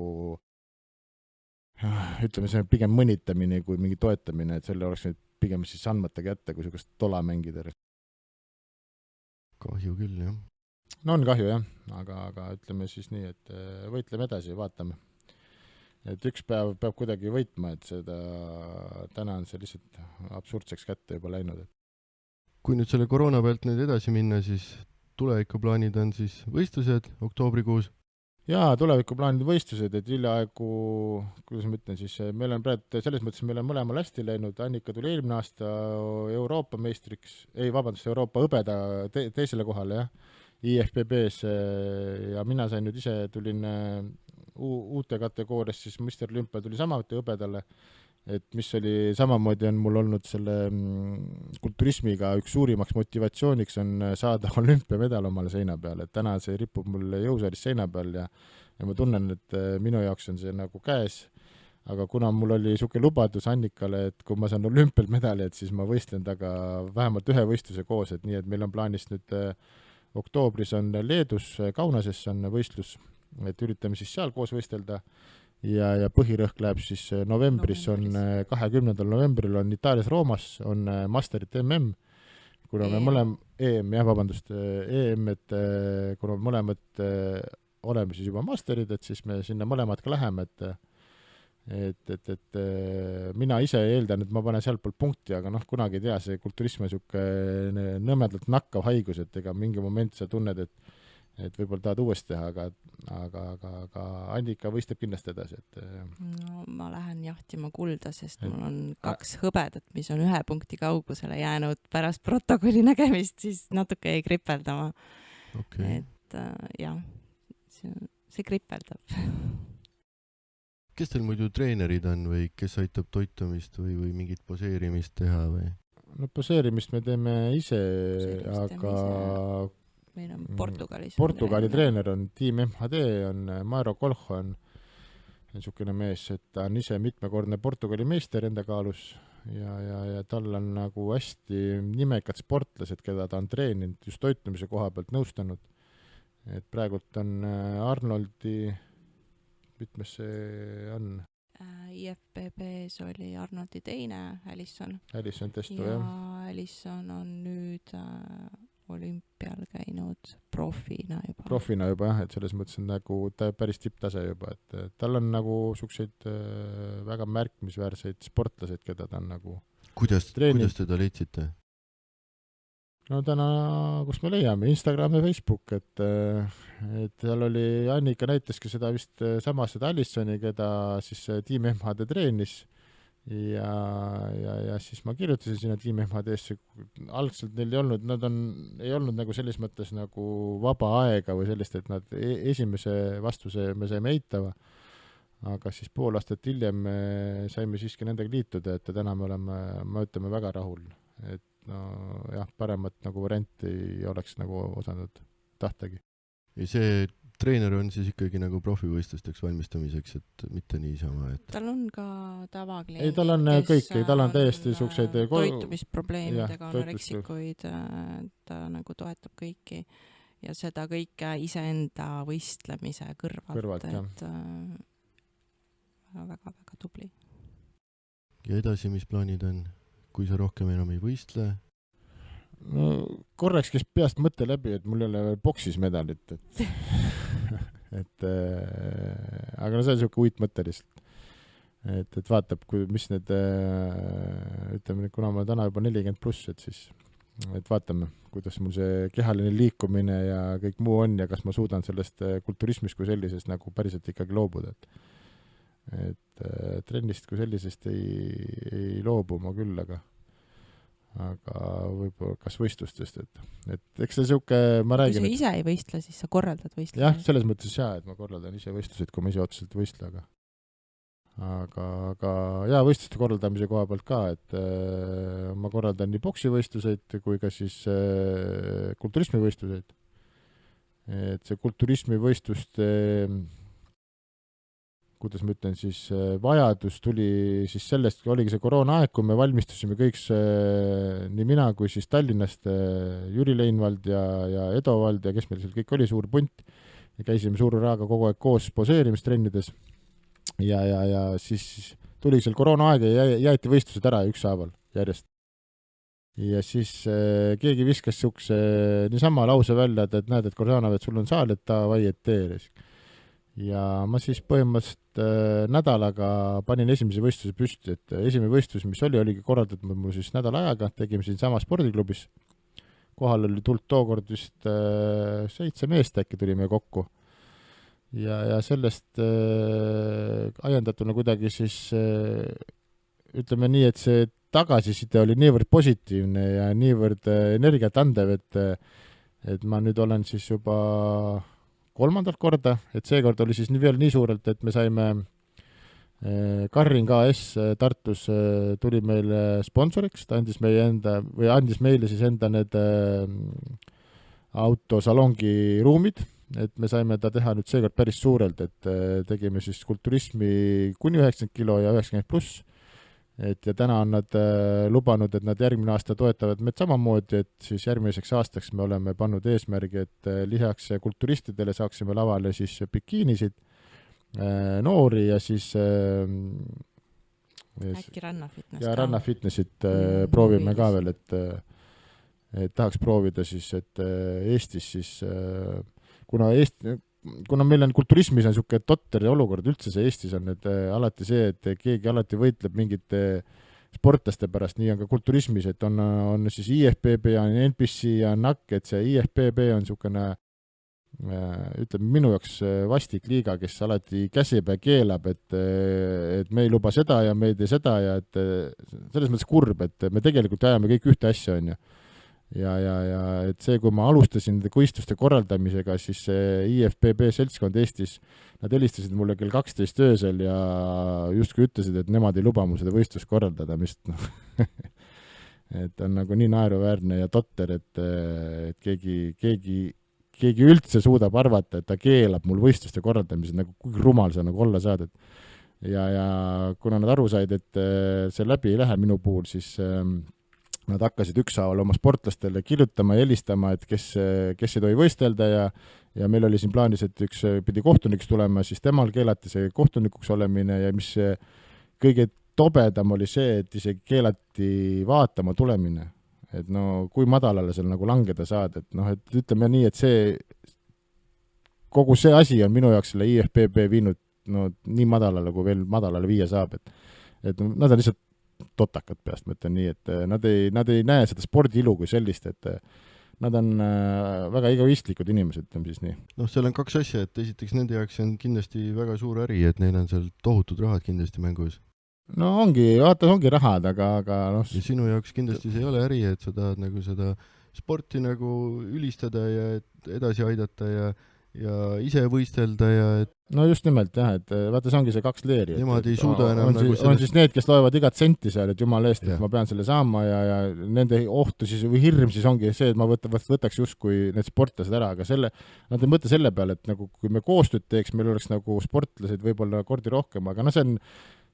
ütleme, see on pigem mõnitamine kui mingi toetamine, et selle oleks nüüd pigem siis andmata kätte, kui sellist tola mängida. Kahju küll, jah. No on kahju, jah, aga ütleme siis nii, et võitleme edasi ja vaatame. Et üks päev peab kuidagi võitma, et seda täna on see lihtsalt absurdseks kätte juba läinud. Kui nüüd selle koroona pealt nüüd edasi minna, siis tulevikuplaanid on siis võistlused oktoobrikuus? Jaa, tulevikuplaanid võistlused, et hiljaaegu, kuidas ma ütlen siis, meil on praegu selles mõttes, meil on mõlemal hästi läinud, Annika tuli eelmine aasta Euroopa meistriks, Euroopa hõbeda teisele kohale, jah, IFBB-s ja mina sain nüüd ise, tulin uute kategoorias, siis Mr. Olümpia tuli samuti hõbedale, et mis oli samamoodi on mul olnud selle kulturismiga üks suurimaks motivatsiooniks on saada olümpiamedal omale seina peal, et täna see ripub mul jõusaalis seina peal ja ma tunnen, et minu jaoks on see nagu käes, aga kuna mul oli niisugune lubadus Annikale, et kui ma saan olümpial medali, et siis ma võistlen taga vähemalt ühe võistluse koos, et nii, et meil on plaanis nüüd oktoobris on Leedus Kaunases on võistlus, et üritame siis seal koos võistelda ja põhirõhk läheb siis novembris on 20. novembril on Itaalias Roomas on Masterit MM, kuna me EM, et kuna mõlemad oleme siis juba Masterid, et siis me sinna mõlemad ka läheme, et mina ise eeldan, et ma panen sealtpoolt punkti, aga noh, kunagi ei tea, see kulturism on niisugune nõmedalt nakkav haigus, et ega mingi moment sa tunned, et võib-olla tahad uuesti teha, aga Annika võistleb kindlasti edasi, et no ma lähen jahtima kulda, sest mul on 2 hõbedat, mis on 1 punkti kaugusele jäänud pärast protokolli nägemist, siis natuke jäi kripeldama. Okay. Et jah, see kripeldab. Kes teil muidu treenerid on või kes aitab toitumist või mingit poseerimist teha või? No poseerimist me teeme ise, aga meil on Portugalis. Portugali treener on Team MHD, on Mairo Kolho on niisugune mees, et ta on ise mitmekordne Portugali meister enda kaalus ja tal on nagu hästi nimekad sportlased, keda ta on treeninud just toitumise koha pealt nõustanud. Et praegult on Arnoldi, mitmes see on? IFBB-s oli Arnoldi teine, Alisson Testo, ja Alisson on nüüd olümpial käinud profina juba, jah, et selles mõttes on nagu ta päris tipptase juba, et tal on nagu niisuguseid väga märkimisväärseid sportlased, keda ta on nagu Kuidas teda leidsite? No täna, kus me leiame, Instagram ja Facebook, et seal oli, Annika näiteski seda vist sama seda Alissoni, keda siis Team MHD treenis ja siis ma kirjutasin sinna Team MHD-sse, algselt neil ei olnud nagu selles mõttes nagu vaba aega või sellist, et nad esimese vastuse me saime eitava, aga siis pool aastat hiljem saime siiski nendega liituda, et täna me ütleme väga rahul, et no jah, paremat nagu varianti ei oleks nagu osanud tahtagi. Ja see treener on siis ikkagi nagu profivõistlusteks valmistamiseks, et mitte niisama, et tal on ka tavakliendid, Ei, tal on kõiki, tal on täiesti siukseid toitumisprobleemidega, Jah, anoreksikuid, ta nagu toetab kõiki ja seda kõike iseenda võistlemise kõrvalt, et väga-väga tubli. ja edasi, mis plaanid on, kui sa rohkem enam ei võistle? No korraks käis peast mõte läbi, et mul ei ole veel boksis medalit, et aga no see on siuke uitmõte lihtsalt. Et vaatab, mis need, ütleme, kuna ma täna juba 40+, et siis, et vaatame, kuidas mul see kehaline liikumine ja kõik muu on ja kas ma suudan sellest kulturismist kui sellisest nagu päriselt ikkagi loobuda, et trennist kui sellisest ei loobu ma küll, aga võib-olla kas võistlustest, et eks see siuke, ma räägin... Kui sa ise ei võistle, siis sa korraldad võistle. Jah, selles mõttes et ma korraldan ise võistlused, kui ma ise otseselt võistle, aga võistluste korraldamise koha pealt ka, et ma korraldan nii boksivõistluseid kui ka siis kulturismivõistluseid. Et see kulturismivõistluste kuidas ma ütlen, siis vajadus tuli siis sellest, oligi see koroona aeg, kui me valmistusime kõik nii mina kui siis Tallinnast Jüri Leinvald ja Edo Vald ja kes meil seal kõik oli, suur punt ja käisime suure raaga kogu aeg koos poseerimistrennides ja siis tuli seal koroona aeg ja jäeti võistlused ära ükshaaval järjest. Ja siis keegi viskas siukse niisama lause välja, et näed, et Korjana, et sul on saal, et ta vai, et tee. Ja ma siis põhimõtteliselt nädalaga panin esimese võistluse püsti, et esimene võistlus, mis oligi korraldatud mul siis nädala ajaga, tegime siin sama spordiklubis. Kohal oli tuld tookord vist 7 meest äkki tulime kokku. Ja sellest ajendatuna kuidagi siis ütleme nii, et see tagasiside oli niivõrd positiivne ja niivõrd energiat andev, et ma nüüd olen siis juba 3. korda, et seekord oli siis veel nii suurelt, et me saime Karrin KS Tartus tuli meile sponsoriks, ta andis meile siis enda need autosalongi ruumid, et me saime ta teha nüüd seekord päris suurelt, et tegime siis kulturismi kuni 90 kilo ja 90+. Ja täna on nad lubanud, et nad järgmine aasta toetavad meid samamoodi, et siis järgmiseks aastaks me oleme pannud eesmärgi, et lisaks kulturistidele saaksime lavale siis bikiinisid, noori ja siis äkki rannafitness ja rannafitnessit proovime ka veel, et tahaks proovida siis, et Eestis siis kuna meil on kulturismis on niisugune totter olukord üldse see Eestis on, et alati see, et keegi alati võitleb mingite sportlaste pärast, nii on ka kulturismis, et on siis IFBB, on NPC ja NAC, et see IFBB on niisugune, ütleme minu jaoks vastik liiga, kes alati käsib ja keelab, et me ei luba seda ja me ei tee seda ja et selles mõttes kurb, et me tegelikult ajame kõik ühte asja, on ju. Ja et see, kui ma alustasin võistluste korraldamisega, siis IFBB seltskond Eestis, nad helistasid mulle kell 12 öösel ja justkui ütlesid, et nemad ei luba mul seda võistlust korraldada, mis et on nagu nii naeruväärne ja totter, et keegi üldse suudab arvata, et ta keelab mul võistluste korraldamise, nagu kui rumal sa nagu olla saad. Ja kuna nad aru said, et see läbi ei lähe minu puhul, siis nad hakkasid ükshaaval oma sportlastele kirjutama ja helistama, et kes ei tohi võistelda ja meil oli siin plaanis, et üks pidi kohtuniks tulema, siis temal keelati see kohtunikuks olemine ja mis kõige tobedam oli see, et isegi keelati vaatama tulemine. Et no kui madalale seal nagu langeda saad, et ütleme nii, et kogu see asi on minu jaoks selle IFBB viinud nii madalale, kui veel madalale viia saab, et nad on lihtsalt totakad peast, ma ütlen nii, et nad ei näe seda spordiilu kui sellist, et nad on väga egoistlikud inimesed, ütleme siis nii. Seal on 2 asja, et esiteks nende jaoks on kindlasti väga suur äri, et neil on seal tohutud rahad kindlasti mängus. No ongi rahad, aga ja sinu jaoks kindlasti see ei ole äri, et sa tahad nagu seda sporti nagu ülistada ja edasi aidata ja ise võistelda ja et no just nimelt jah, et vaata, see ongi see 2 leeri. Nemad ei suuda enam on, nagu on siis need, kes loevad igat senti seal, et jumala eest, Jah. et ma pean selle saama ja nende ohtu siis või hirm siis ongi see, et ma võtaks justkui need sportlased ära, aga nad ei mõtle selle peale, et nagu kui me koostööd teeks, meil oleks nagu sportlased võib-olla kordi rohkem, aga see on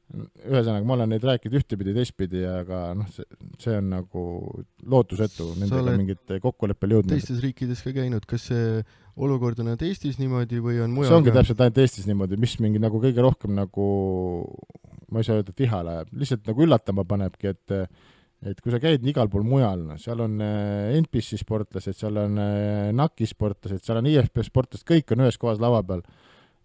ühesõnaga, ma olen neid rääkinud ühtepidi, teistpidi, aga see on nagu lootusetu nendega mingit kokkuleppel jõudnud. Teistes riikides ka käinud, kas see olukord on ainult Eestis niimoodi või on mujal? See ongi täpselt ainult Eestis niimoodi, mis mingi nagu kõige rohkem nagu, ma ei saa öelda, et vihale ajab, lihtsalt nagu üllatama panebki, et kui sa käid igal pool mujal, seal on NPC sportlased, seal on NAK-i sportlased, seal on IFP sportlased, kõik on ühes kohas lava peal.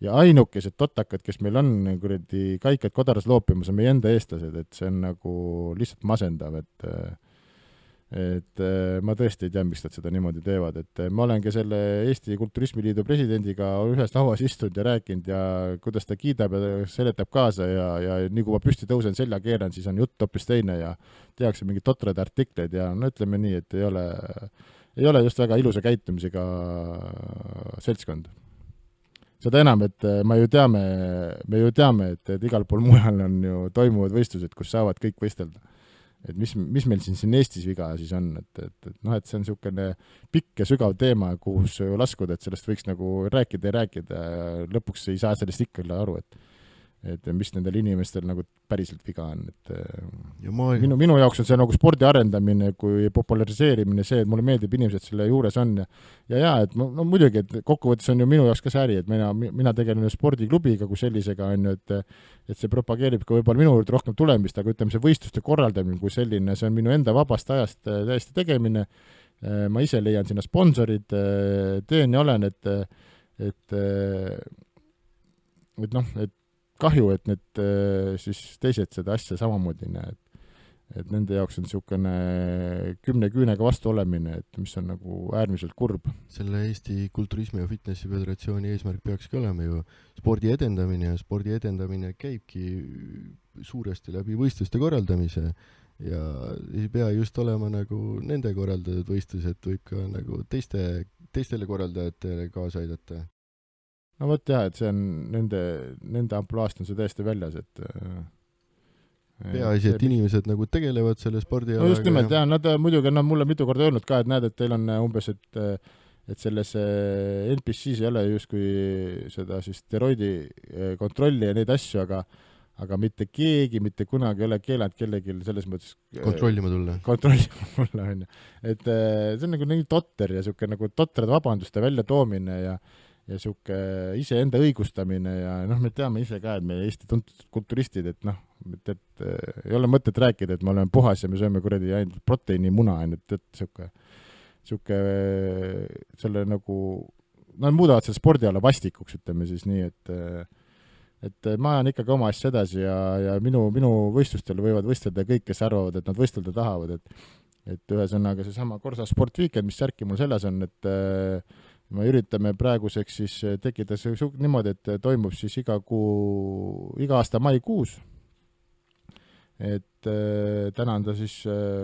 Ja ainukesed totakad, kes meil on kuradi kaikad kodaras loopimas, on meie enda eestlased, et see on nagu lihtsalt masendav, et ma tõesti ei tea, miks nad seda niimoodi teevad, et ma olengi selle Eesti Kulturismiliidu presidendiga ühes lauas istunud ja rääkinud ja kuidas ta kiidab ja seletab kaasa ja nii kui ma püsti tõusen, selja keeran, siis on jutt hoopis teine ja tehakse mingeid totrad artikleid ja no ütleme nii, et ei ole just väga ilusa käitumisega seltskond. Seda enam, et me ju teame, et igal pool mujal on ju toimuvad võistlused, kus saavad kõik võistelda. Et mis meil siin Eestis viga siis on, et see on niisugune pikk ja sügav teema, kuhus laskuda, et sellest võiks nagu rääkida ja lõpuks ei saa sellest ikka aru, et mis nendel inimestel nagu päriselt viga on. Minu jaoks on see nagu spordi arendamine kui populariseerimine see, et mulle meeldib inimesed selle juures on ja et no muidugi, et kokkuvõttes on ju minu jaoks ka see äri, et mina tegelen spordiklubiga kui sellisega on ju, et see propageerib ka võib-olla minu juurde rohkem tulemist, aga ütleme see võistluste korraldamine kui selline, see on minu enda vabast ajast täiesti tegemine, ma ise leian sinna sponsorid, teen ja olen, et kahju, et need siis teised seda asja samamoodi näed. Et nende jaoks on niisugune 10 küünega vastu olemine, et mis on nagu äärmiselt kurb. Selle Eesti Kulturismi ja Fitnessi Föderatsiooni eesmärk peakski olema ju spordi edendamine ja spordi edendamine käibki suuresti läbi võistluste korraldamise ja ei pea just olema nagu nende korraldatud võistlused, võib ka nagu teistele korraldajatele kaasa aidata. No võt jah, et see on nende ampluaast on see täiesti väljas, et peaasi, et inimesed nagu tegelevad selle spordialaga. No just nimelt, jah, nad muidugi on mulle mitu korda öelnud ka, et näed, et teil on umbes, et selles NPC-s ei ole justkui seda siis steroidi kontrolli ja neid asju, aga mitte keegi, mitte kunagi ei ole keelanud kellelgi selles mõttes kontrollima tulla, on ju. Et see on nagu nii totter ja siuke nagu totrad vabanduste välja toomine ja iseenda õigustamine ja me teame ise ka, et meie Eesti tuntud kulturistid, et ei ole mõtet rääkida, et me oleme puhas ja me sööme kuradi ainult proteiinimuna, et siuke selle nagu, nad muudavad selle spordiala vastikuks, ütleme siis nii, et ma ajan ikkagi oma asja edasi ja minu võistlustel võivad võistelda kõik, kes arvavad, et nad võistelda tahavad, et ühesõnaga seesama Korsa sportweekend, mis särki mul selles on, et me üritame praeguseks siis tekkida niimoodi, et toimub siis iga aasta maikuus. Et täna on ta siis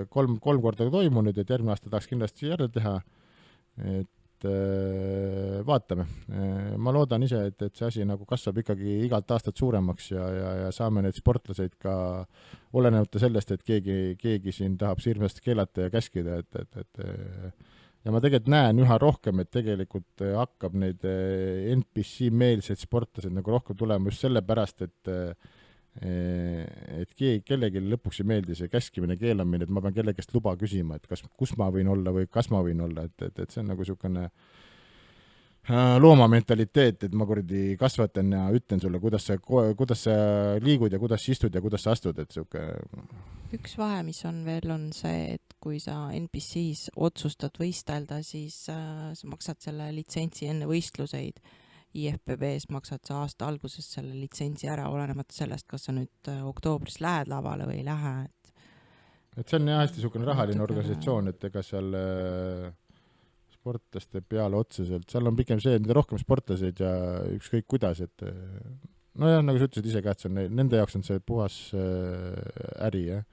kolm korda toimunud, et järgmine aasta tahaks kindlasti jälle teha. Et vaatame. Ma loodan ise, et see asi nagu kasvab ikkagi igalt aastat suuremaks ja saame neid sportlaseid ka olenemata sellest, et keegi siin tahab sirmest keelata ja käskida, et ja ma tegelikult näen üha rohkem, et tegelikult hakkab neid NPC-meelseid sportlased nagu rohkem tulema just sellepärast, et kellelegi lõpuks ei meeldi see käskimine, keelamine, et ma pean kellegest luba küsima, et kus ma võin olla või kas ma võin olla, et see on nagu niisugune loomamentaliteet, et ma kuradi kasvatan ja ütlen sulle, kuidas sa liigud ja kuidas sa istud ja kuidas sa astud, et Üks vahe, mis on veel, on see, et kui sa NPC-s otsustad võistelda, siis sa maksad selle litsentsi enne võistluseid. IFBB-s maksad sa aasta alguses selle litsentsi ära, olenemata sellest, kas sa nüüd oktoobris lähed lavale või ei lähe. Et see on hästi niisugune rahaline organisatsioon, et ega seal sportlaste peale otseselt, seal on pigem see, et mida rohkem sportlaseid ja ükskõik kuidas, et nojah, nagu sa ütlesid ise ka, et see on, nende jaoks on see puhas äri, jah.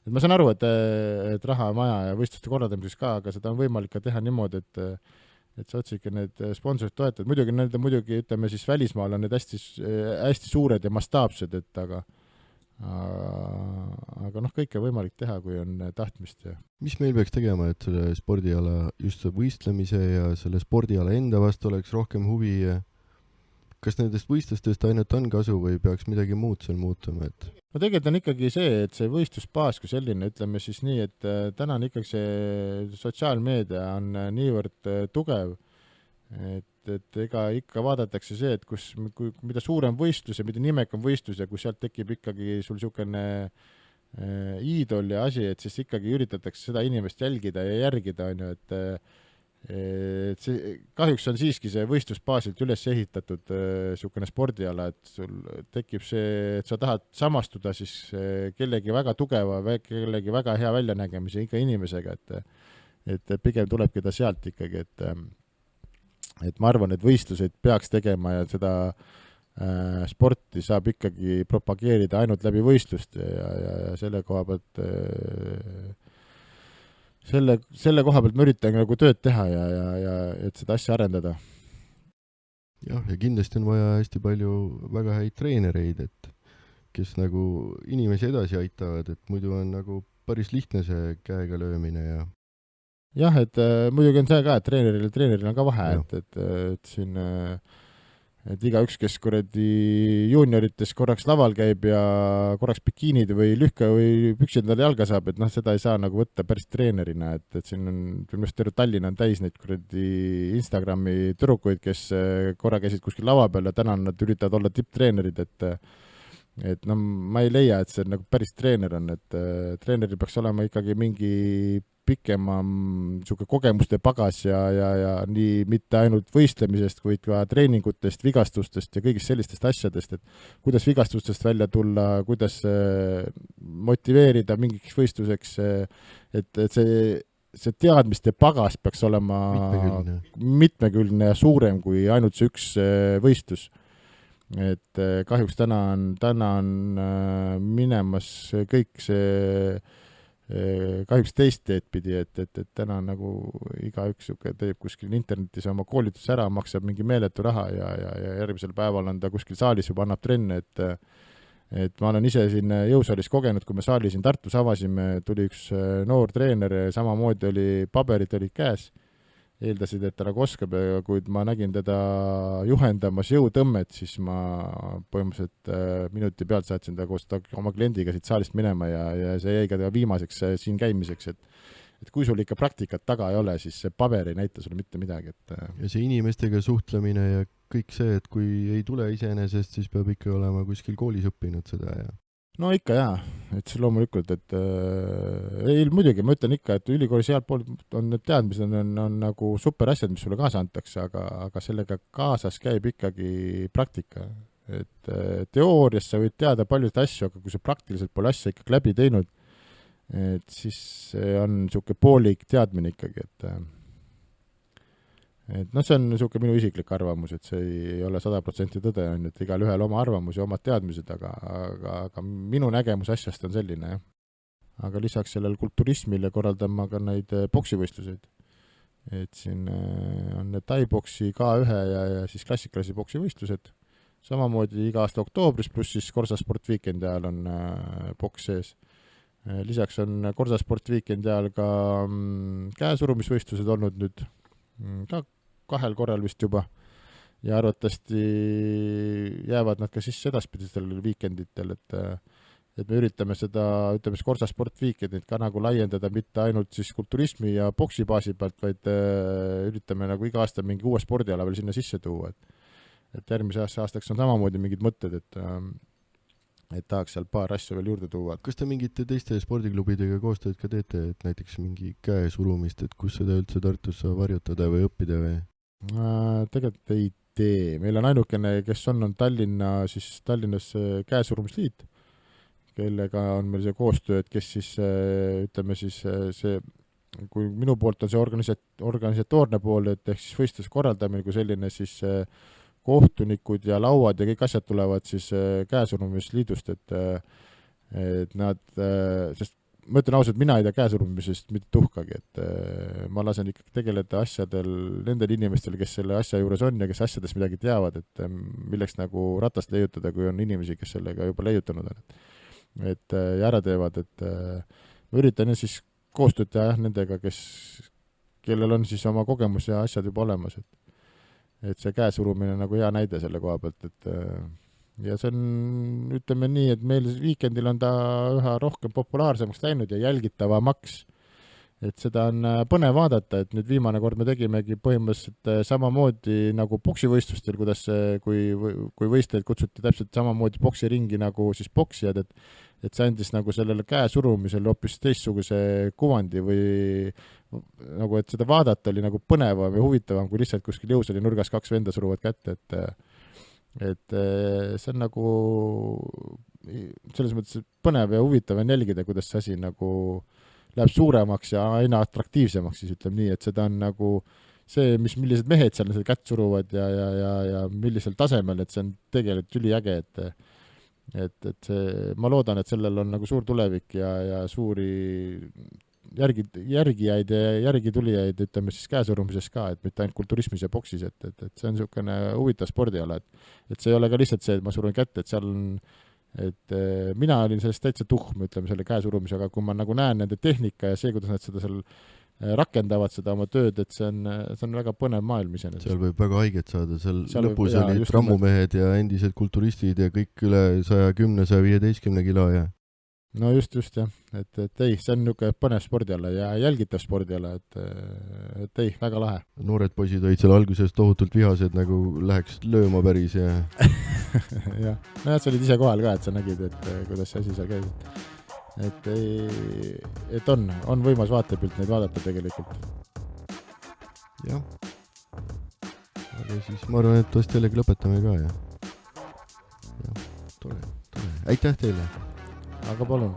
Et ma saan aru, et raha on vaja ja võistluste korraldamiseks ka, aga seda on võimalik ka teha niimoodi, et sa otsidki need sponsorid toetad, muidugi ütleme siis välismaal on need hästi suured ja mastaapsed, et aga kõike võimalik teha, kui on tahtmist. Ja mis meil peaks tegema, et selle spordiala, just see võistlemise ja selle spordiala enda vastu oleks rohkem huvi ja kas nendest võistlustest ainult on kasu või peaks midagi muud seal muutuma, et no tegelikult on ikkagi see, et see võistlusbaas kui selline, ütleme siis nii, et täna on ikkagi see sotsiaalmeedia on niivõrd tugev, et ega ikka vaadatakse see, et mida suurem võistlus ja mida nimekam võistlus ja kui sealt tekib ikkagi sul niisugune iidol ja asi, et siis ikkagi üritatakse seda inimest jälgida ja järgida, on ju, et see, kahjuks on siiski see võistlusbaasilt üles ehitatud niisugune spordiala, et sul tekib see, et sa tahad samastuda siis kellegi väga tugeva, kellegi väga hea väljanägemise iga inimesega, et pigem tulebki ta sealt ikkagi, et ma arvan, et võistluseid peaks tegema ja seda sporti saab ikkagi propageerida ainult läbi võistlust ja selle koha pealt selle koha pealt ma üritan nagu tööd teha ja et seda asja arendada. jah, ja kindlasti on vaja hästi palju väga häid treenereid, et kes nagu inimesi edasi aitavad, et muidu on nagu päris lihtne see käega löömine ja jah, et muidugi on see ka, et treeneril on ka vahe, et siin et igaüks, kes kuradi juuniorites korraks laval käib ja korraks bikiinid või lühka või püksid endale jalga saab, et seda ei saa nagu võtta päris treenerina, et siin on, minu terve Tallinn on täis neid kuradi Instagrami tüdrukuid, kes korra käisid kuskil lava peal ja täna nad üritavad olla tipptreenerid, et ma ei leia, et see nagu päris treener on, et treeneril peaks olema ikkagi mingi pikema kogemuste pagas ja nii mitte ainult võistlemisest, kuid ka treeningutest, vigastustest ja kõigist sellistest asjadest, et kuidas vigastustest välja tulla, kuidas motiveerida mingiks võistluseks, et see teadmiste pagas peaks olema mitmekülgne ja suurem kui ainult see üks võistlus. Et kahjuks täna on minemas kõik see kahjuks teist teed pidi, et täna nagu igaüks teeb kuskil internetis oma koolitus ära, maksab mingi meeletu raha ja järgmisel päeval on ta kuskil saalis juba annab trenne, et ma olen ise siin jõusaalis kogenud, kui me saali siin Tartus avasime, tuli üks noor treener, samamoodi paberid olid käes, eeldasid, et ta nagu oskab, kuid ma nägin teda juhendamas jõutõmmet, siis ma põhimõtteliselt minuti pealt saatsin ta koos oma kliendiga siit saalist minema ja see jäi ka viimaseks siin käimiseks, et kui sul ikka praktikat taga ei ole, siis see paber ei näita sulle mitte midagi. Ja see inimestega suhtlemine ja kõik see, et kui ei tule iseenesest, siis peab ikka olema kuskil koolis õppinud seda ja no ikka jaa, et see loomulikult, et muidugi ma ütlen ikka, et ülikoolis heal pool on need teadmised on nagu super asjad, mis sulle kaasa antakse, aga sellega kaasas käib ikkagi praktika. Et teoorias sa võid teada paljusid asju, aga kui sa praktiliselt pole asja ikkagi läbi teinud, et siis see on niisugune poolik teadmine ikkagi, et see on niisugune minu isiklik arvamus, et see ei ole 100% tõde, on, et igal ühel oma arvamus ja omad teadmised, aga minu nägemus asjast on selline, jah. Aga lisaks sellele kulturismile korraldan ma ka neid boksivõistluseid. Et siin on need tai-boksi K1 ja siis klassikalisi boksivõistlused. Samamoodi iga aasta oktoobris, pluss siis Korsasport Weekendi ajal on boks sees. Lisaks on Korsasport Weekendi ajal ka käesurumisvõistlused olnud nüüd ka 2 korral vist juba ja arvatavasti jäävad nad ka siis edaspidistel viikenditel, et me üritame seda, ütleme Korsasport Weekendit ka nagu laiendada mitte ainult siis kulturismi ja boksi baasi pealt, vaid üritame nagu iga aasta mingi uue spordiala veel sinna sisse tuua, et järgmise aastaks on samamoodi mingid mõtted, et tahaks seal paar asja veel juurde tuua. Kas te mingite teiste spordiklubidega koostööd ka teete, et näiteks mingi käesurumist, et kus seda üldse Tartus saab harjutada või õppida või? Tegelikult ei tee. Meil on ainukene, kes on Tallinnas käesurumisliit, kellega on meil see koostöö, et kes siis, ütleme siis see, kui minu poolt on see organisatoorne pool, et ehk siis võistluse korraldamine kui selline, siis kohtunikud ja lauad ja kõik asjad tulevad siis käesurumisliidust, et nad, sest ma ütlen ausalt, mina ei tea käesurumisest mitte tuhkagi, et ma lasen ikkagi tegeleda asjadel nendel inimestel, kes selle asja juures on ja kes asjadest midagi teavad, et milleks nagu ratast leiutada, kui on inimesi, kes sellega juba leiutanud on. Et ja ära teevad, et ma üritan siis koostööd teha nendega, kellel on siis oma kogemus ja asjad juba olemas, et see käesurumine on nagu hea näide selle koha pealt, et ja see on, ütleme nii, et meil Weekendil on ta üha rohkem populaarsemaks läinud ja jälgitavamaks. Et seda on põnev vaadata, et nüüd viimane kord me tegimegi põhimõtteliselt samamoodi nagu poksivõistlustel, kuidas kui võistlejaid kutsuti täpselt samamoodi poksiringi nagu siis poksijad, et see andis nagu sellele käesurumisele hoopis teistsuguse kuvandi või nagu, et seda vaadata oli nagu põnevam ja huvitavam, kui lihtsalt kuskil jõusaali nurgas 2 venda suruvad kätte, et see on nagu selles mõttes põnev ja huvitav on jälgida, kuidas see asi nagu läheb suuremaks ja aina atraktiivsemaks, siis ütleme nii, et seda on nagu see, millised mehed seal seda kätt suruvad ja millisel tasemel, et see on tegelikult üliäge, et see, ma loodan, et sellel on nagu suur tulevik ja suuri järgijaid ja järgitulijaid, ütleme siis käesurumises ka, et mitte ainult kulturismis ja boksis, et see on niisugune huvitav spordiala, et see ei ole ka lihtsalt see, et ma surun kätte, et seal on, et mina olin sellest täitsa tuhm, ütleme selle käesurumise, aga kui ma nagu näen nende tehnika ja see, kuidas nad seda seal rakendavad seda oma tööd, et see on väga põnev maailm iseenesest. Seal võib väga haiget saada, seal lõpus võib, olid rammumehed ja endised kulturistid ja kõik üle 110-115 kilo ja no just jah, et ei, see on niisugune põnev spordiala ja jälgitav spordiala, et ei, väga lahe. Noored poisid olid seal alguses tohutult vihased, nagu läheks lööma päris ja jah, no sa olid ise kohal ka, et sa nägid, et kuidas see asi seal käib. Et on võimas vaatepilt neid vaadata tegelikult. jah. Aga siis ma arvan, et vast jällegi lõpetame ka ja tore. Aitäh teile! Aga palun!